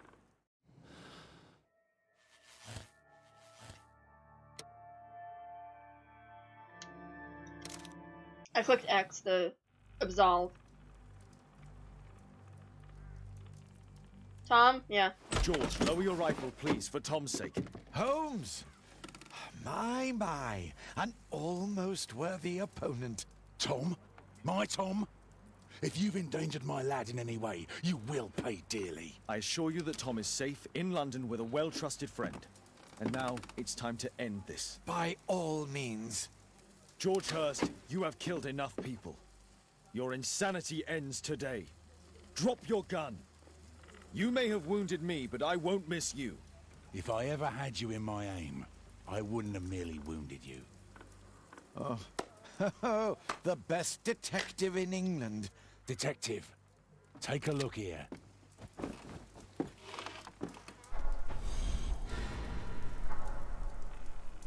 A: I clicked X to absolve. Tom? Yeah.
I: George, lower your rifle, please, for Tom's sake.
E: Holmes! My, an almost worthy opponent.
C: Tom? My Tom? If you've endangered my lad in any way, you will pay dearly.
I: I assure you that Tom is safe in London with a well-trusted friend. And now, it's time to end this.
E: By all means.
I: George Hurst, you have killed enough people. Your insanity ends today. Drop your gun. You may have wounded me, but I won't miss you.
C: If I ever had you in my aim, I wouldn't have merely wounded you.
E: Oh, the best detective in England.
C: Detective, take a look here.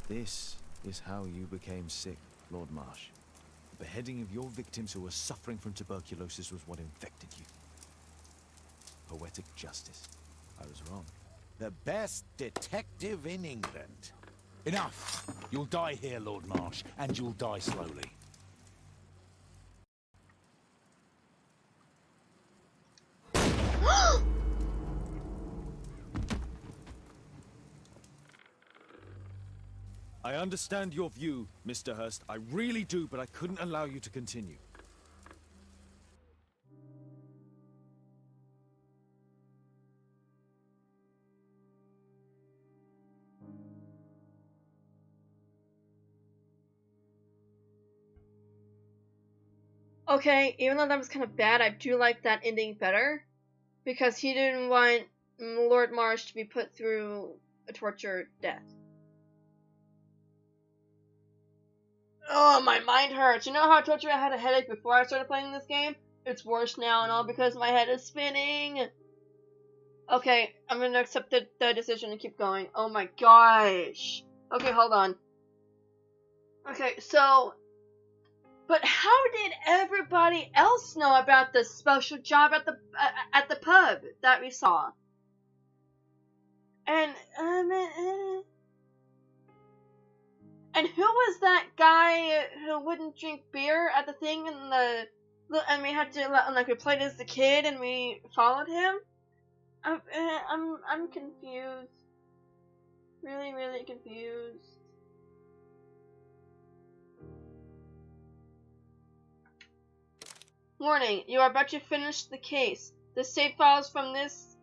B: This is how you became sick, Lord Marsh. The beheading of your victims who were suffering from tuberculosis was what infected you. Poetic justice. I was wrong.
E: The best detective in England.
C: Enough! You'll die here, Lord Marsh, and you'll die slowly.
I: I understand your view, Mr. Hurst. I really do, but I couldn't allow you to continue.
A: Okay, even though that was kind of bad, I do like that ending better. Because he didn't want Lord Marsh to be put through a torture death. Oh, my mind hurts. You know how I told you I had a headache before I started playing this game? It's worse now, and all because my head is spinning. Okay, I'm gonna accept the decision and keep going. Oh my gosh. Okay, hold on. Okay, so... But how did everybody else know about this special job at the pub that we saw? And who was that guy who wouldn't drink beer at the thing and we had to like we played as the kid and we followed him? I'm confused. Really, really confused. Warning, you are about to finish the case. The save files for this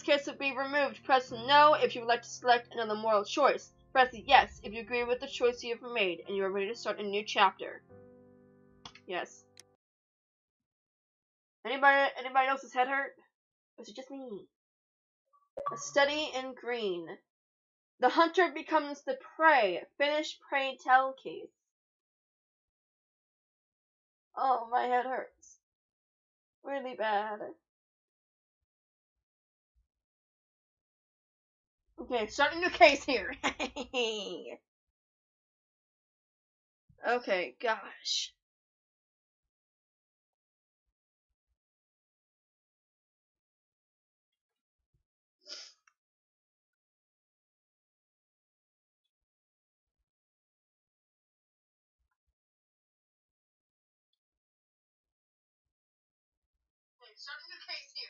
A: case will be removed. Press no if you would like to select another moral choice. Press yes if you agree with the choice you have made and you are ready to start a new chapter. Yes. Anybody else's head hurt? Or is it just me? A study in green. The hunter becomes the prey. Finish pray tell case. Oh, my head hurts. Really bad. Okay, start a new case here. Okay, gosh. Okay, start a new case here.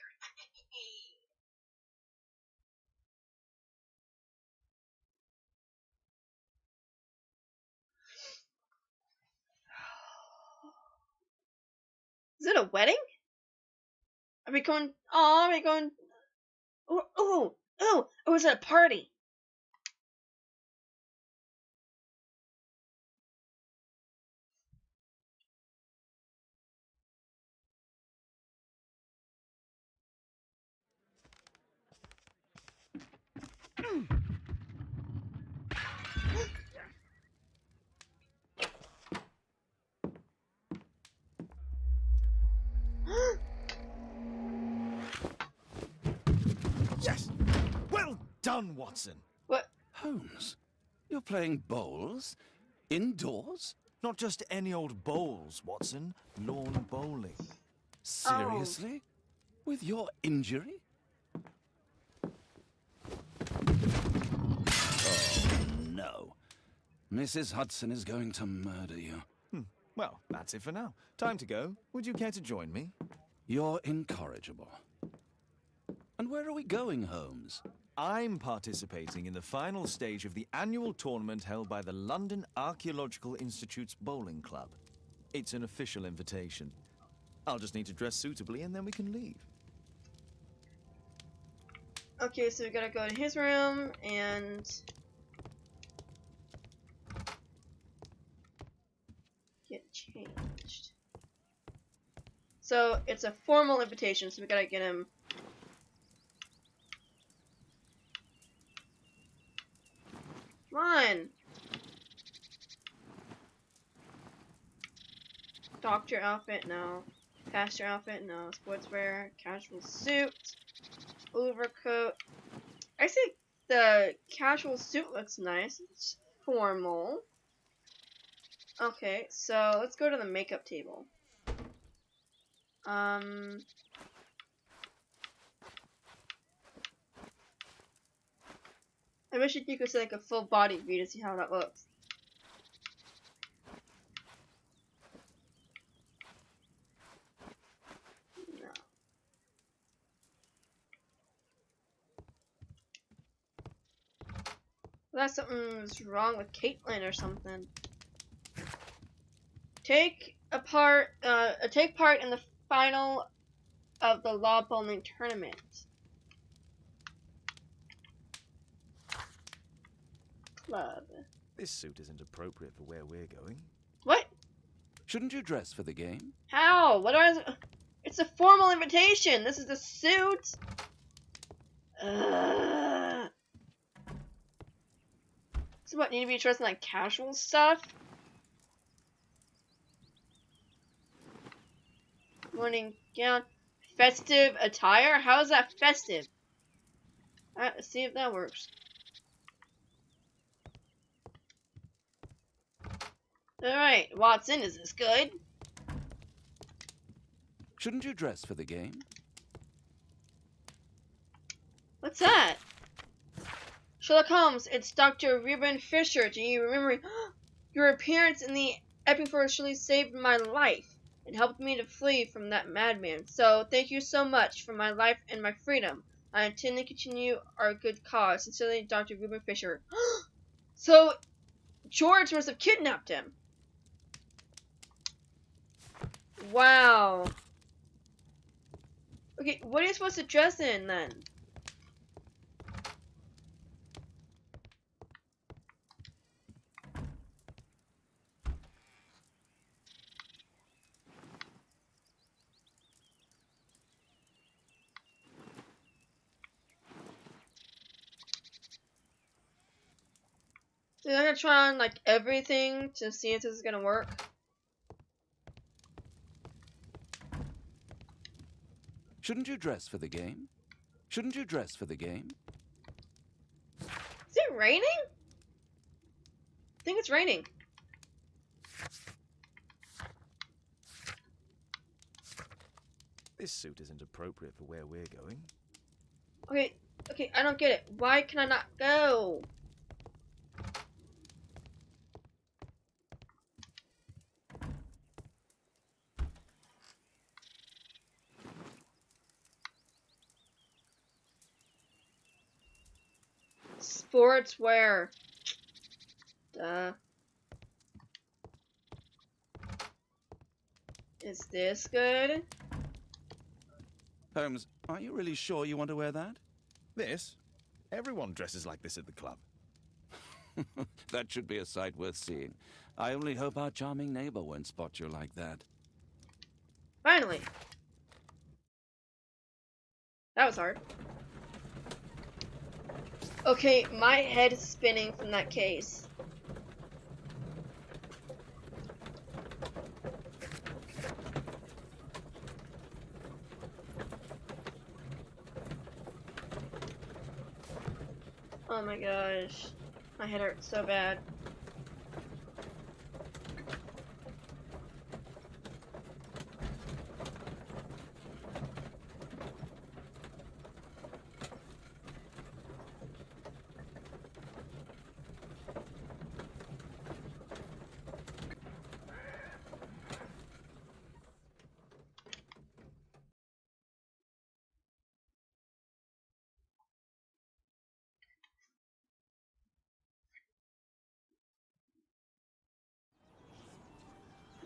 A: Is it a wedding? Are we going? Oh, are we going? Ooh! Or was it a party?
I: Yes! Well done, Watson!
A: What?
D: Holmes, you're playing bowls? Indoors?
B: Not just any old bowls, Watson. Lawn bowling.
D: Seriously? With your injury? Oh, no. Mrs. Hudson is going to murder you.
B: Well, that's it for now. Time to go. Would you care to join me?
D: You're incorrigible. And where are we going, Holmes?
B: I'm participating in the final stage of the annual tournament held by the London Archaeological Institute's bowling club. It's an official invitation. I'll just need to dress suitably and then we can leave.
A: Okay, so we gotta go to his room and get changed. So it's a formal invitation, so we gotta get him. Come on! Doctor outfit, no. Pastor outfit, no. Sportswear, casual suit, overcoat. I think the casual suit looks nice. It's formal. Okay, so let's go to the makeup table. I wish you could see like a full body view to see how that looks. No. That's something's wrong with Caitlin or something. Take part in the final of the law bowling tournament. Club.
B: This suit isn't appropriate for where we're going.
A: What?
D: Shouldn't you dress for the game?
A: How? What are? It's a formal invitation. This is a suit. So what? Need to be dressed in like casual stuff? Morning gown, festive attire. How is that festive? Let's see if that works. Alright, Watson, is this good?
D: Shouldn't you dress for the game?
A: What's that? Sherlock Holmes, it's Dr. Reuben Fisher. Do you remember your appearance in the epic forest surely saved my life? It helped me to flee from that madman. So, thank you so much for my life and my freedom. I intend to continue our good cause. Sincerely, Dr. Reuben Fisher. So, George must have kidnapped him. Wow. Okay, what are you supposed to dress in then? So I'm gonna try on like everything to see if this is gonna work.
D: Shouldn't you dress for the game? Shouldn't you dress for the game?
A: Is it raining? I think it's raining.
B: This suit isn't appropriate for where we're going.
A: Okay, I don't get it. Why can I not go? Sportswear. Duh. Is this good?
D: Holmes, are you really sure you want to wear that?
B: This? Everyone dresses like this at the club.
D: That should be a sight worth seeing. I only hope our charming neighbor won't spot you like that.
A: Finally. That was hard. Okay, my head is spinning from that case. Oh my gosh. My head hurts so bad.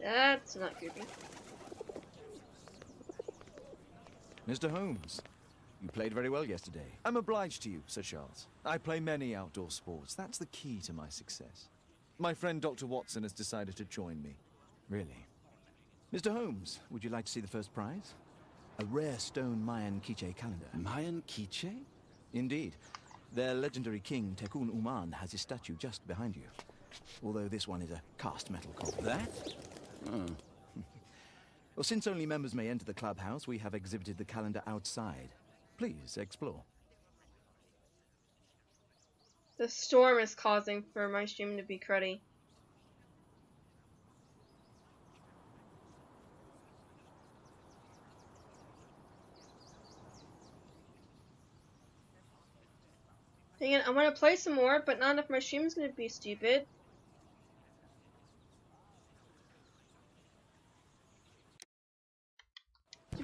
A: That's not creepy.
B: Mr. Holmes, you played very well yesterday. I'm obliged to you, Sir Charles. I play many outdoor sports. That's the key to my success. My friend Dr. Watson has decided to join me.
E: Really? Mr. Holmes, would you like to see the first prize? A rare stone Mayan quiche calendar.
D: Mayan quiche?
E: Indeed. Their legendary king, Tekun Uman, has his statue just behind you. Although this one is a cast metal copy.
D: That? Oh.
E: Well, since only members may enter the clubhouse, we have exhibited the calendar outside. Please, explore.
A: The storm is causing for my stream to be cruddy. Dang it, I want to play some more, but not if my stream's gonna be stupid.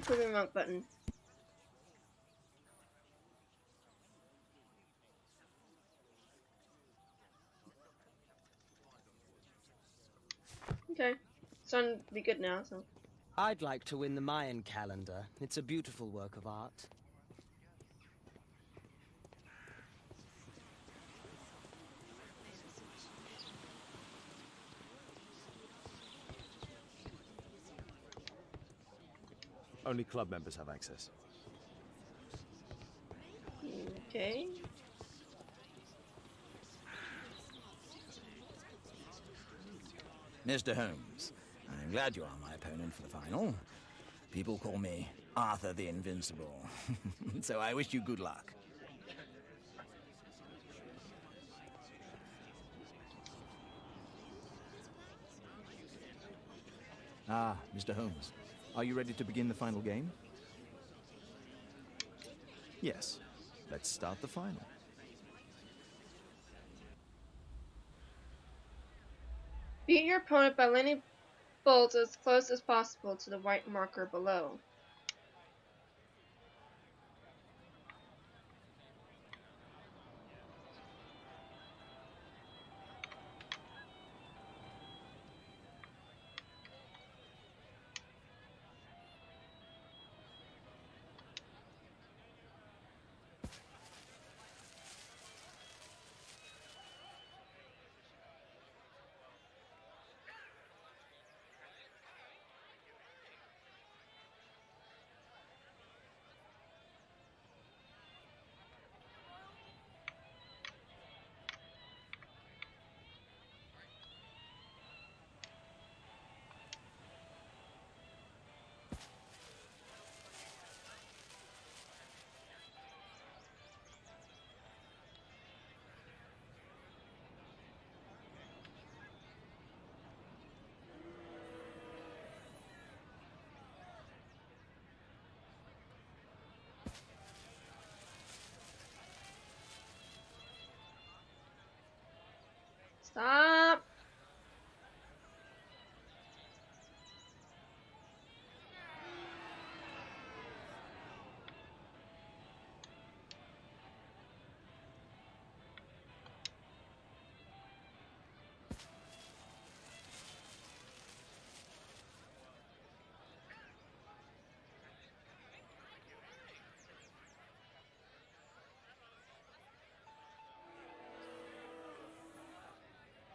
A: Put the remote button. Okay. It's on to be good now, so.
J: I'd like to win the Mayan calendar. It's a beautiful work of art.
I: Only club members have access.
A: Okay.
E: Mr. Holmes, I'm glad you are my opponent for the final. People call me Arthur the Invincible, so I wish you good luck. Ah, Mr. Holmes, are you ready to begin the final game?
B: Yes. Let's start the final.
A: Beat your opponent by landing bolts as close as possible to the white marker below. Stop!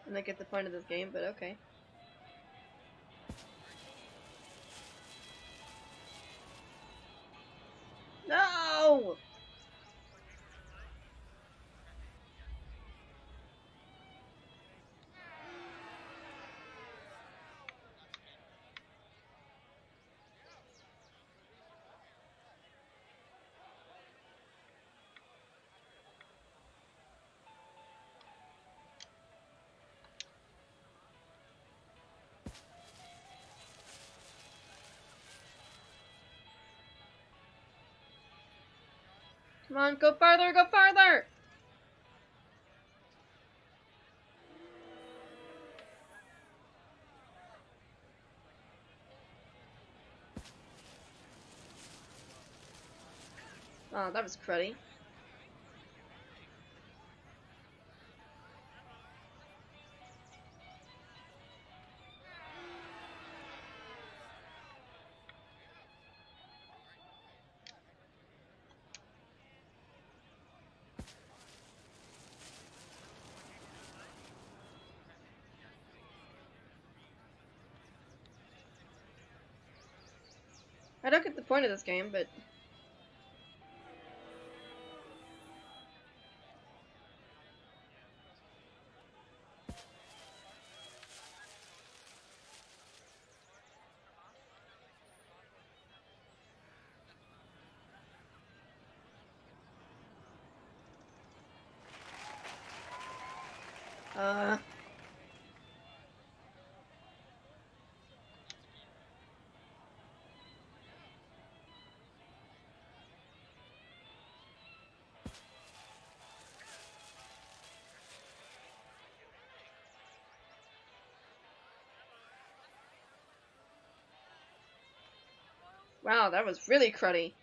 A: I don't get the point of this game, but okay. No! Come on, go farther, go farther! Oh, that was cruddy. I don't get the point of this game, but... Wow, that was really cruddy.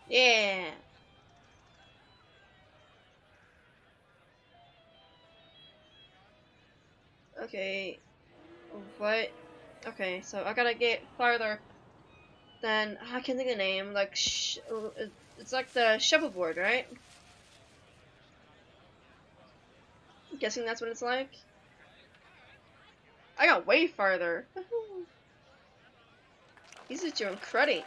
A: Yeah. Okay. What? Okay, so I gotta get farther than I can think of the name. Like, it's like the shuffleboard, right? I'm guessing that's what it's like. I got way farther. He's just doing cruddy.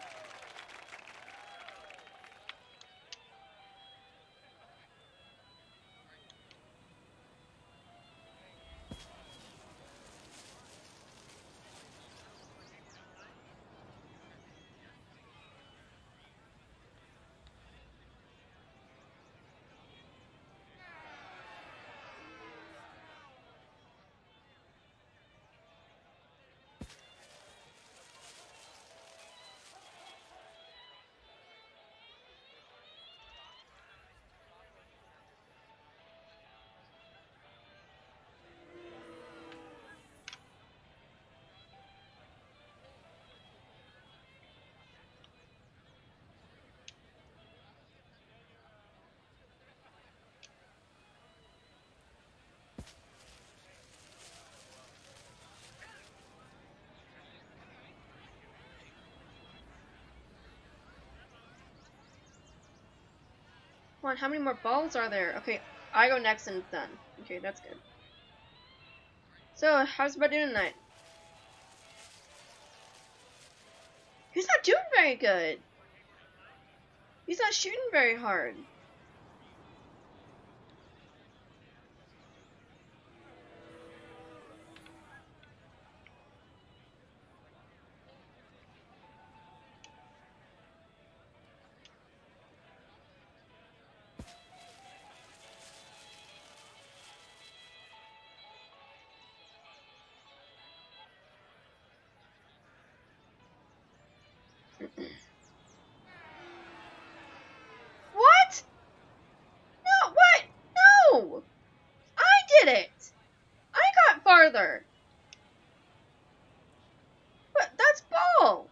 A: Come on, how many more balls are there? Okay, I go next and it's done. Okay, that's good. So, how's about doing tonight? He's not doing very good. He's not shooting very hard. What? No, what? No! I did it! I got farther! What? That's ball!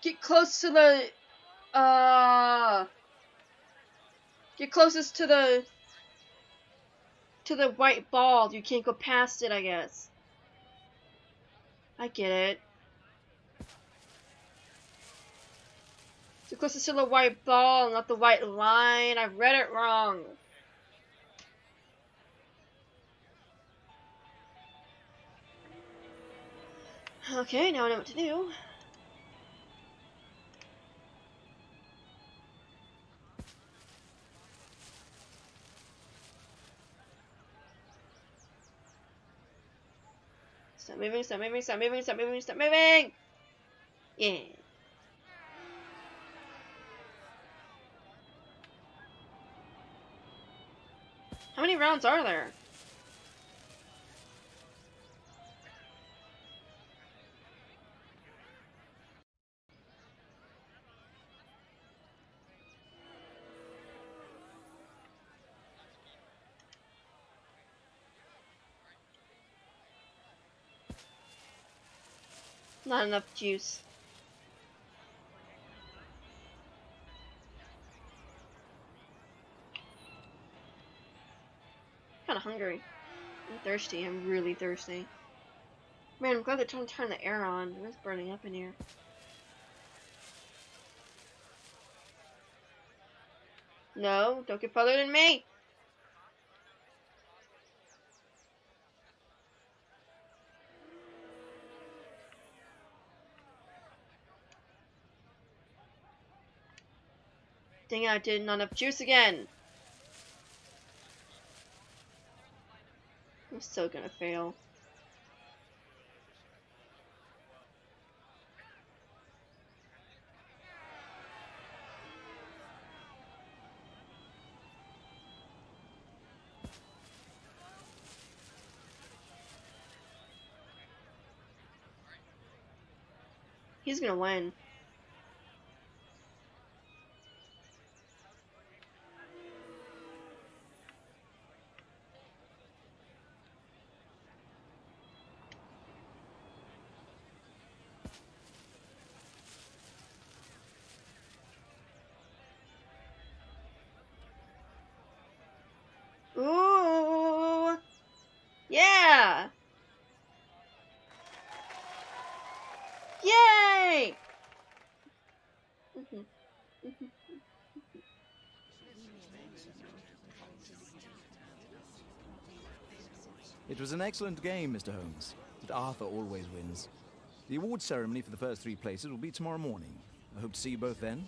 A: Get close to the... Get closest to the... white ball. You can't go past it, I guess. I get it. Get closest to the white ball, not the white line. I read it wrong. Okay, now I know what to do. Stop moving, stop moving, stop moving, stop moving, stop moving! Yeah. How many rounds are there? Not enough juice. Kinda hungry. I'm thirsty. I'm really thirsty. Man, I'm glad they're trying to turn the air on. It's burning up in here. No, don't get further than me! Dang it, I did not enough juice again! I'm so gonna fail. He's gonna win. Ooh! Yeah! Yay!
K: It was an excellent game, Mr. Holmes, but Arthur always wins. The award ceremony for the first 3 places will be tomorrow morning. I hope to see you both then.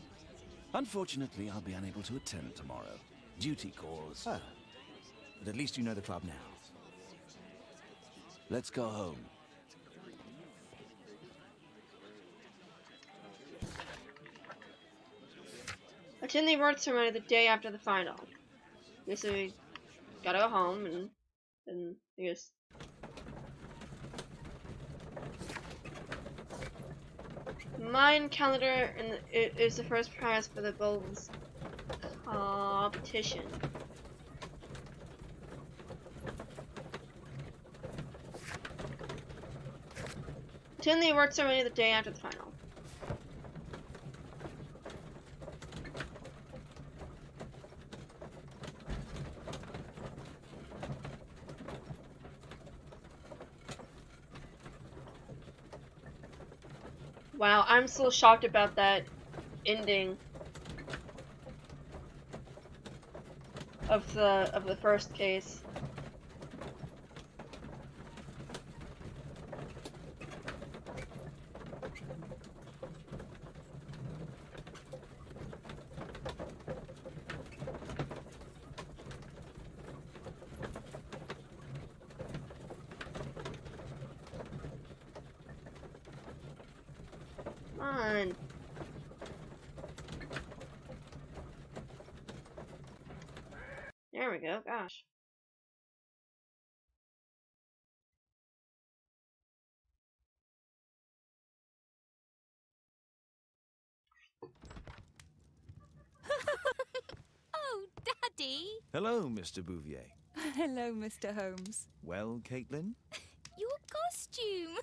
D: Unfortunately, I'll be unable to attend tomorrow. Duty calls.
K: Ah, but at least you know the club now.
D: Let's go home.
A: Attend the award ceremony the day after the final. Basically, gotta go home and I guess. Mayan calendar, and it is the first prize for the Bulls competition. Attend the award ceremony the day after the final. Wow, I'm still shocked about that ending of the first case. Come on. There we go, gosh.
F: Oh, Daddy!
I: Hello, Mr. Bouvier.
G: Hello, Mr. Holmes.
I: Well, Caitlin?
F: Your costume!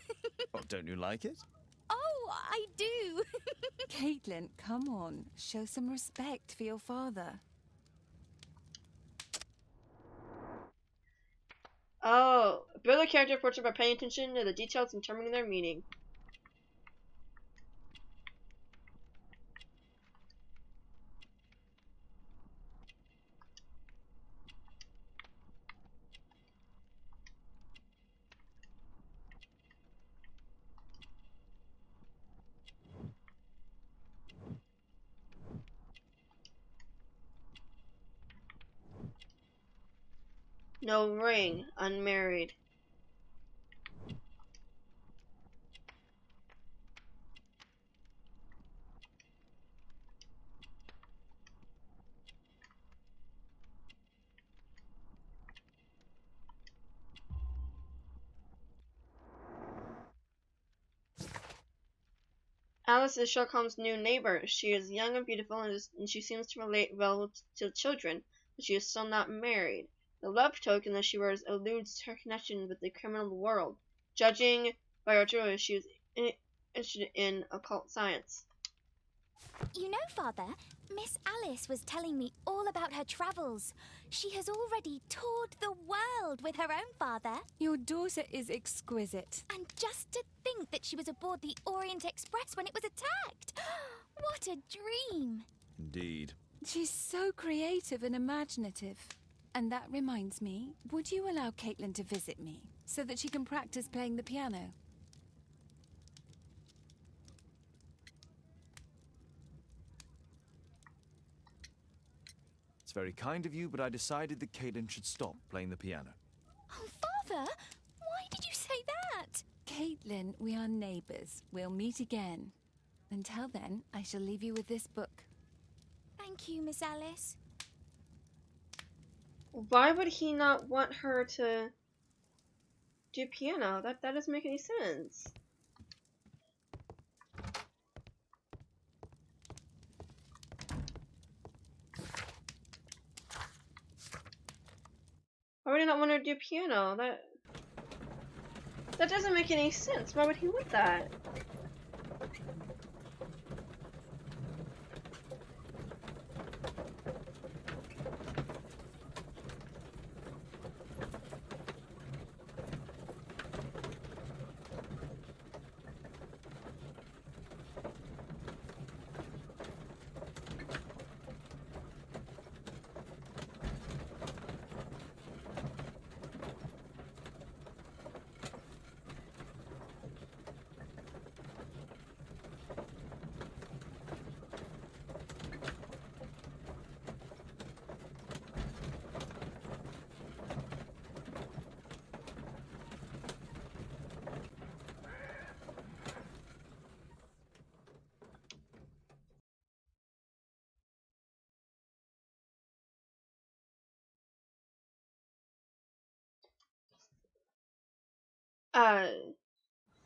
I: Oh, don't you like it?
F: Oh, I do!
G: Caitlin, come on. Show some respect for your father.
A: Oh, build a character portrait by paying attention to the details and determining their meaning. No ring, unmarried. Alice is Sherlock Holmes' new neighbor. She is young and beautiful, and she seems to relate well to children, but she is still not married. The love token that she wears alludes to her connection with the criminal world. Judging by her jewelry, she is interested in occult science.
F: You know, Father, Miss Alice was telling me all about her travels. She has already toured the world with her own father.
G: Your daughter is exquisite.
F: And just to think that she was aboard the Orient Express when it was attacked. What a dream.
I: Indeed.
G: She's so creative and imaginative. And that reminds me, would you allow Caitlin to visit me so that she can practice playing the piano?
I: It's very kind of you, but I decided that Caitlin should stop playing the piano.
F: Oh, Father, why did you say that?
G: Caitlin, we are neighbours. We'll meet again. Until then, I shall leave you with this book.
F: Thank you, Miss Alice.
A: Why would he not want her to do piano? That doesn't make any sense. Why would he not want her to do piano? That doesn't make any sense. Why would he want that?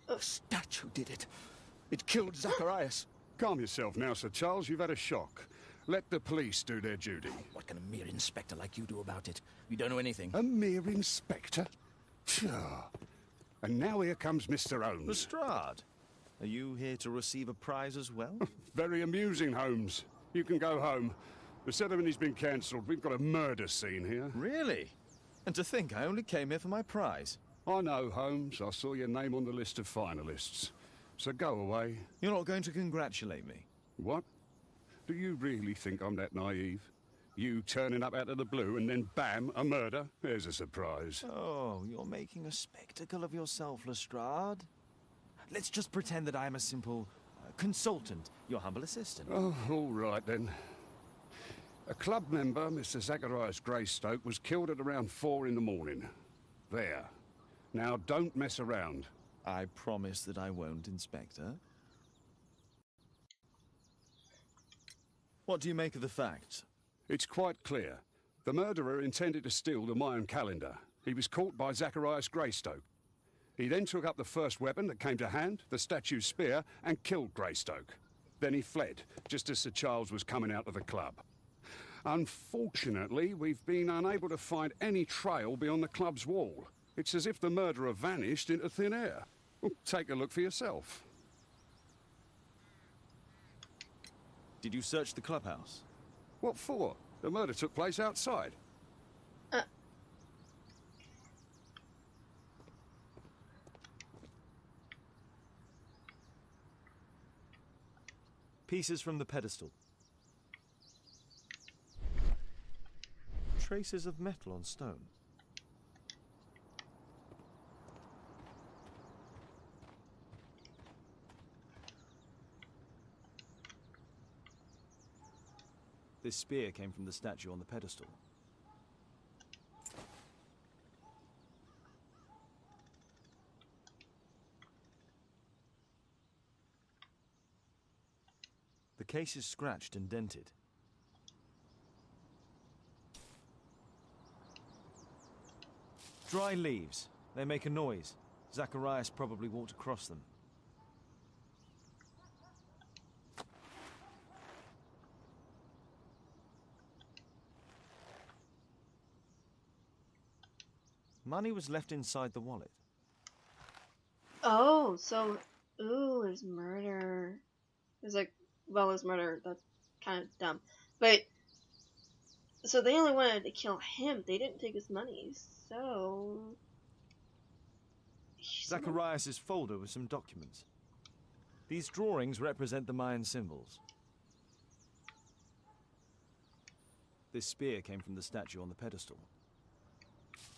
E: The statue did it. It killed Zacharias.
H: Calm yourself now, Sir Charles. You've had a shock. Let the police do their duty.
K: What can a mere inspector like you do about it? You don't know anything.
H: A mere inspector? Pshaw. And now here comes Mr. Holmes.
I: Lestrade, are you here to receive a prize as well?
H: Very amusing, Holmes. You can go home. The ceremony's been cancelled. We've got a murder scene here.
I: Really? And to think I only came here for my prize.
H: I know, Holmes. I saw your name on the list of finalists. So go away.
I: You're not going to congratulate me?
H: What? Do you really think I'm that naive? You turning up out of the blue and then bam, a murder? There's a surprise.
I: Oh, you're making a spectacle of yourself, Lestrade. Let's just pretend that I am a simple consultant, your humble assistant.
H: Oh, all right then. A club member, Mr. Zacharias Greystoke, was killed at around 4 in the morning. There. Now, don't mess around.
I: I promise that I won't, Inspector. What do you make of the facts?
H: It's quite clear. The murderer intended to steal the Mayan calendar. He was caught by Zacharias Greystoke. He then took up the first weapon that came to hand, the statue's spear, and killed Greystoke. Then he fled, just as Sir Charles was coming out of the club. Unfortunately, we've been unable to find any trail beyond the club's wall. It's as if the murderer vanished into thin air. Well, take a look for yourself.
I: Did you search the clubhouse?
H: What for? The murder took place outside.
I: Pieces from the pedestal. Traces of metal on stone. This spear came from the statue on the pedestal. The case is scratched and dented. Dry leaves. They make a noise. Zacharias probably walked across them. Money was left inside the wallet.
A: Oh, so Ooh, there's murder. There's like, well, there's murder. That's kind of dumb. But, so they only wanted to kill him. They didn't take his money. So...
I: Zacharias' folder with some documents. These drawings represent the Mayan symbols. This spear came from the statue on the pedestal.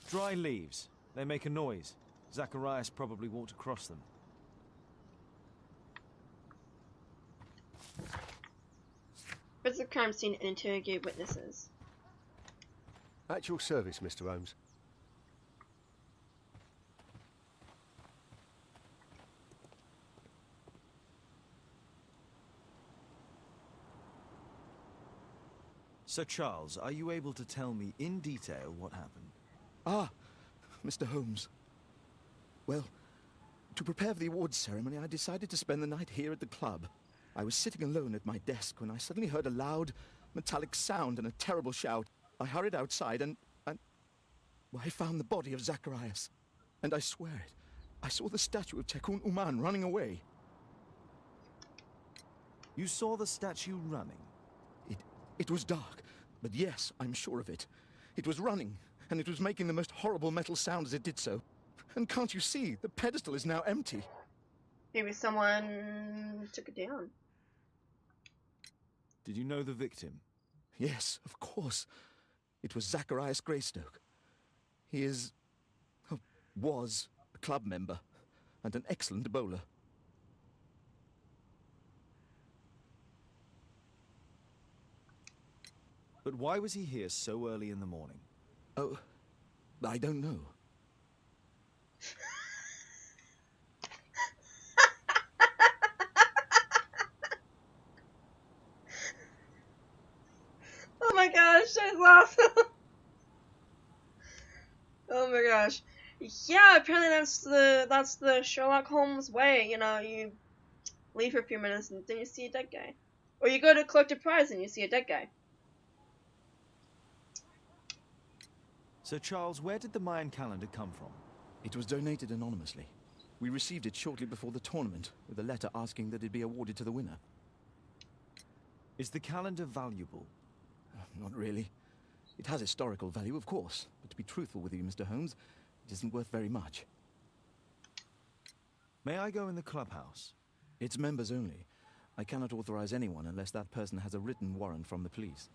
I: Dry leaves. They make a noise. Zacharias probably walked across them.
A: Visit the crime scene and interrogate witnesses.
L: At your service, Mr. Holmes.
I: Sir Charles, are you able to tell me in detail what happened?
E: Ah, Mr. Holmes. Well, to prepare for the awards ceremony, I decided to spend the night here at the club. I was sitting alone at my desk when I suddenly heard a loud, metallic sound and a terrible shout. I hurried outside and well, I found the body of Zacharias. And I swear it, I saw the statue of Tekun Uman running away.
I: You saw the statue running?
E: It was dark, but yes, I'm sure of it. It was running, and it was making the most horrible metal sound as it did so. And can't you see, the pedestal is now empty.
A: Maybe someone took it down.
I: Did you know the victim?
E: Yes, of course. It was Zacharias Greystoke. He was a club member, and an excellent bowler.
I: But why was he here so early in the morning?
E: Oh, I don't know.
A: Oh my gosh, that's awesome. Oh my gosh. Yeah, apparently that's the Sherlock Holmes way. You know, you leave for a few minutes and then you see a dead guy. Or you go to collect a prize and you see a dead guy.
I: Sir Charles, where did the Mayan calendar come from?
E: It was donated anonymously. We received it shortly before the tournament, with a letter asking that it be awarded to the winner.
I: Is the calendar valuable?
E: Not really. It has historical value, of course, but to be truthful with you, Mr. Holmes, it isn't worth very much.
I: May I go in the clubhouse?
E: It's members only. I cannot authorize anyone unless that person has a written warrant from the police.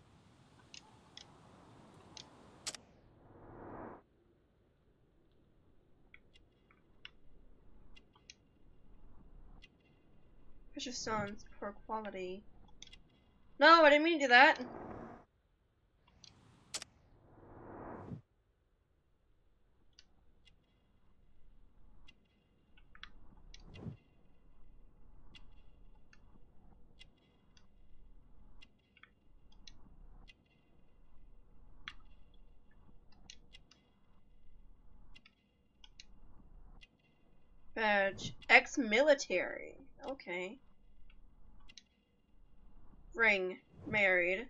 A: Precious stones, poor quality. No, I didn't mean to do that. Badge. Ex-military. Okay. Ring. Married.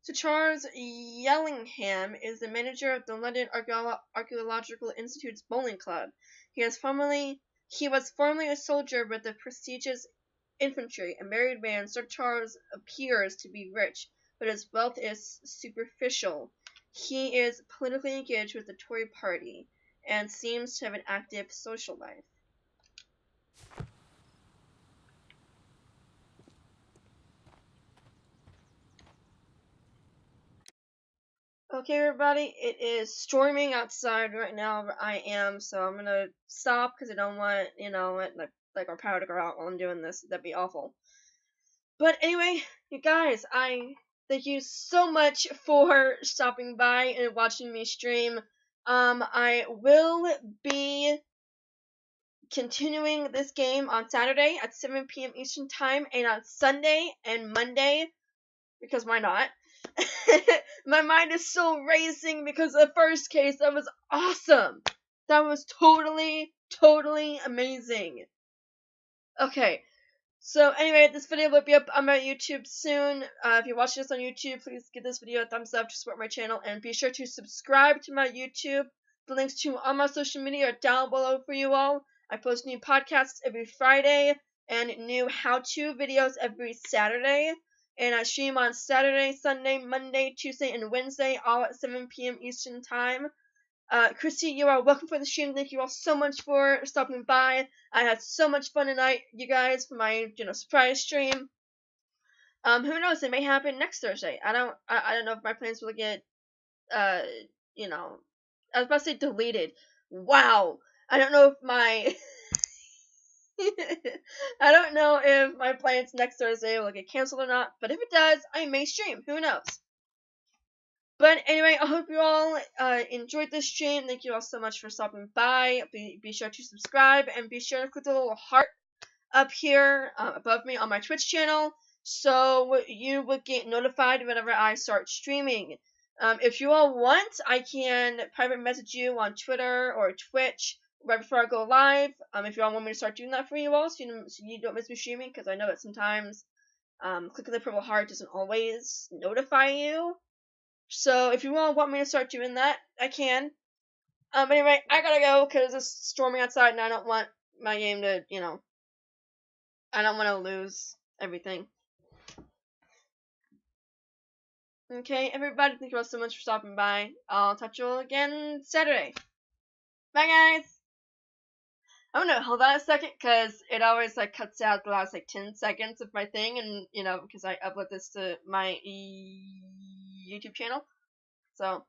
A: So Charles Yellingham is the manager of the London Archaeological Institute's bowling club. He was formerly a soldier with the prestigious infantry. A married man, Sir Charles appears to be rich, but his wealth is superficial. He is politically engaged with the Tory party and seems to have an active social life. Okay, everybody, it is storming outside right now where I am, so I'm gonna stop because I don't want, like our power to go out while I'm doing this. That'd be awful. But anyway, you guys, I thank you so much for stopping by and watching me stream. I will be continuing this game on Saturday at 7 p.m. Eastern Time, and on Sunday and Monday, because why not? My mind is still racing because the first case, that was awesome. That was totally amazing. Okay, so anyway, this video will be up on my YouTube soon. If you're watching this on YouTube, please give this video a thumbs up to support my channel, and be sure to subscribe to my YouTube The links to all my social media are down below for you all. I post new podcasts every Friday and new how-to videos every Saturday. And I stream on Saturday, Sunday, Monday, Tuesday, and Wednesday, all at 7 p.m. Eastern Time. Christy, you are welcome for the stream. Thank you all so much for stopping by. I had so much fun tonight, you guys, for my surprise stream. Who knows? It may happen next Thursday. I don't know if my plans will get I was about to say deleted. Wow. I don't know if my I don't know if my plans next Thursday will get canceled or not, but if it does, I may stream. Who knows? But anyway, I hope you all enjoyed this stream. Thank you all so much for stopping by. Be sure to subscribe and be sure to click the little heart up here above me on my Twitch channel so you will get notified whenever I start streaming. If you all want, I can private message you on Twitter or Twitch right before I go live. If you all want me to start doing that for you all, so you don't miss me streaming, because I know that sometimes clicking the purple heart doesn't always notify you. So if you all want me to start doing that, I can. But anyway, I gotta go because it's storming outside and I don't want my game to, I don't want to lose everything. Okay, everybody, thank you all so much for stopping by. I'll talk to you all again Saturday. Bye, guys! I'm gonna hold on a second, because it always, cuts out the last, 10 seconds of my thing, and, because I upload this to my YouTube channel. So,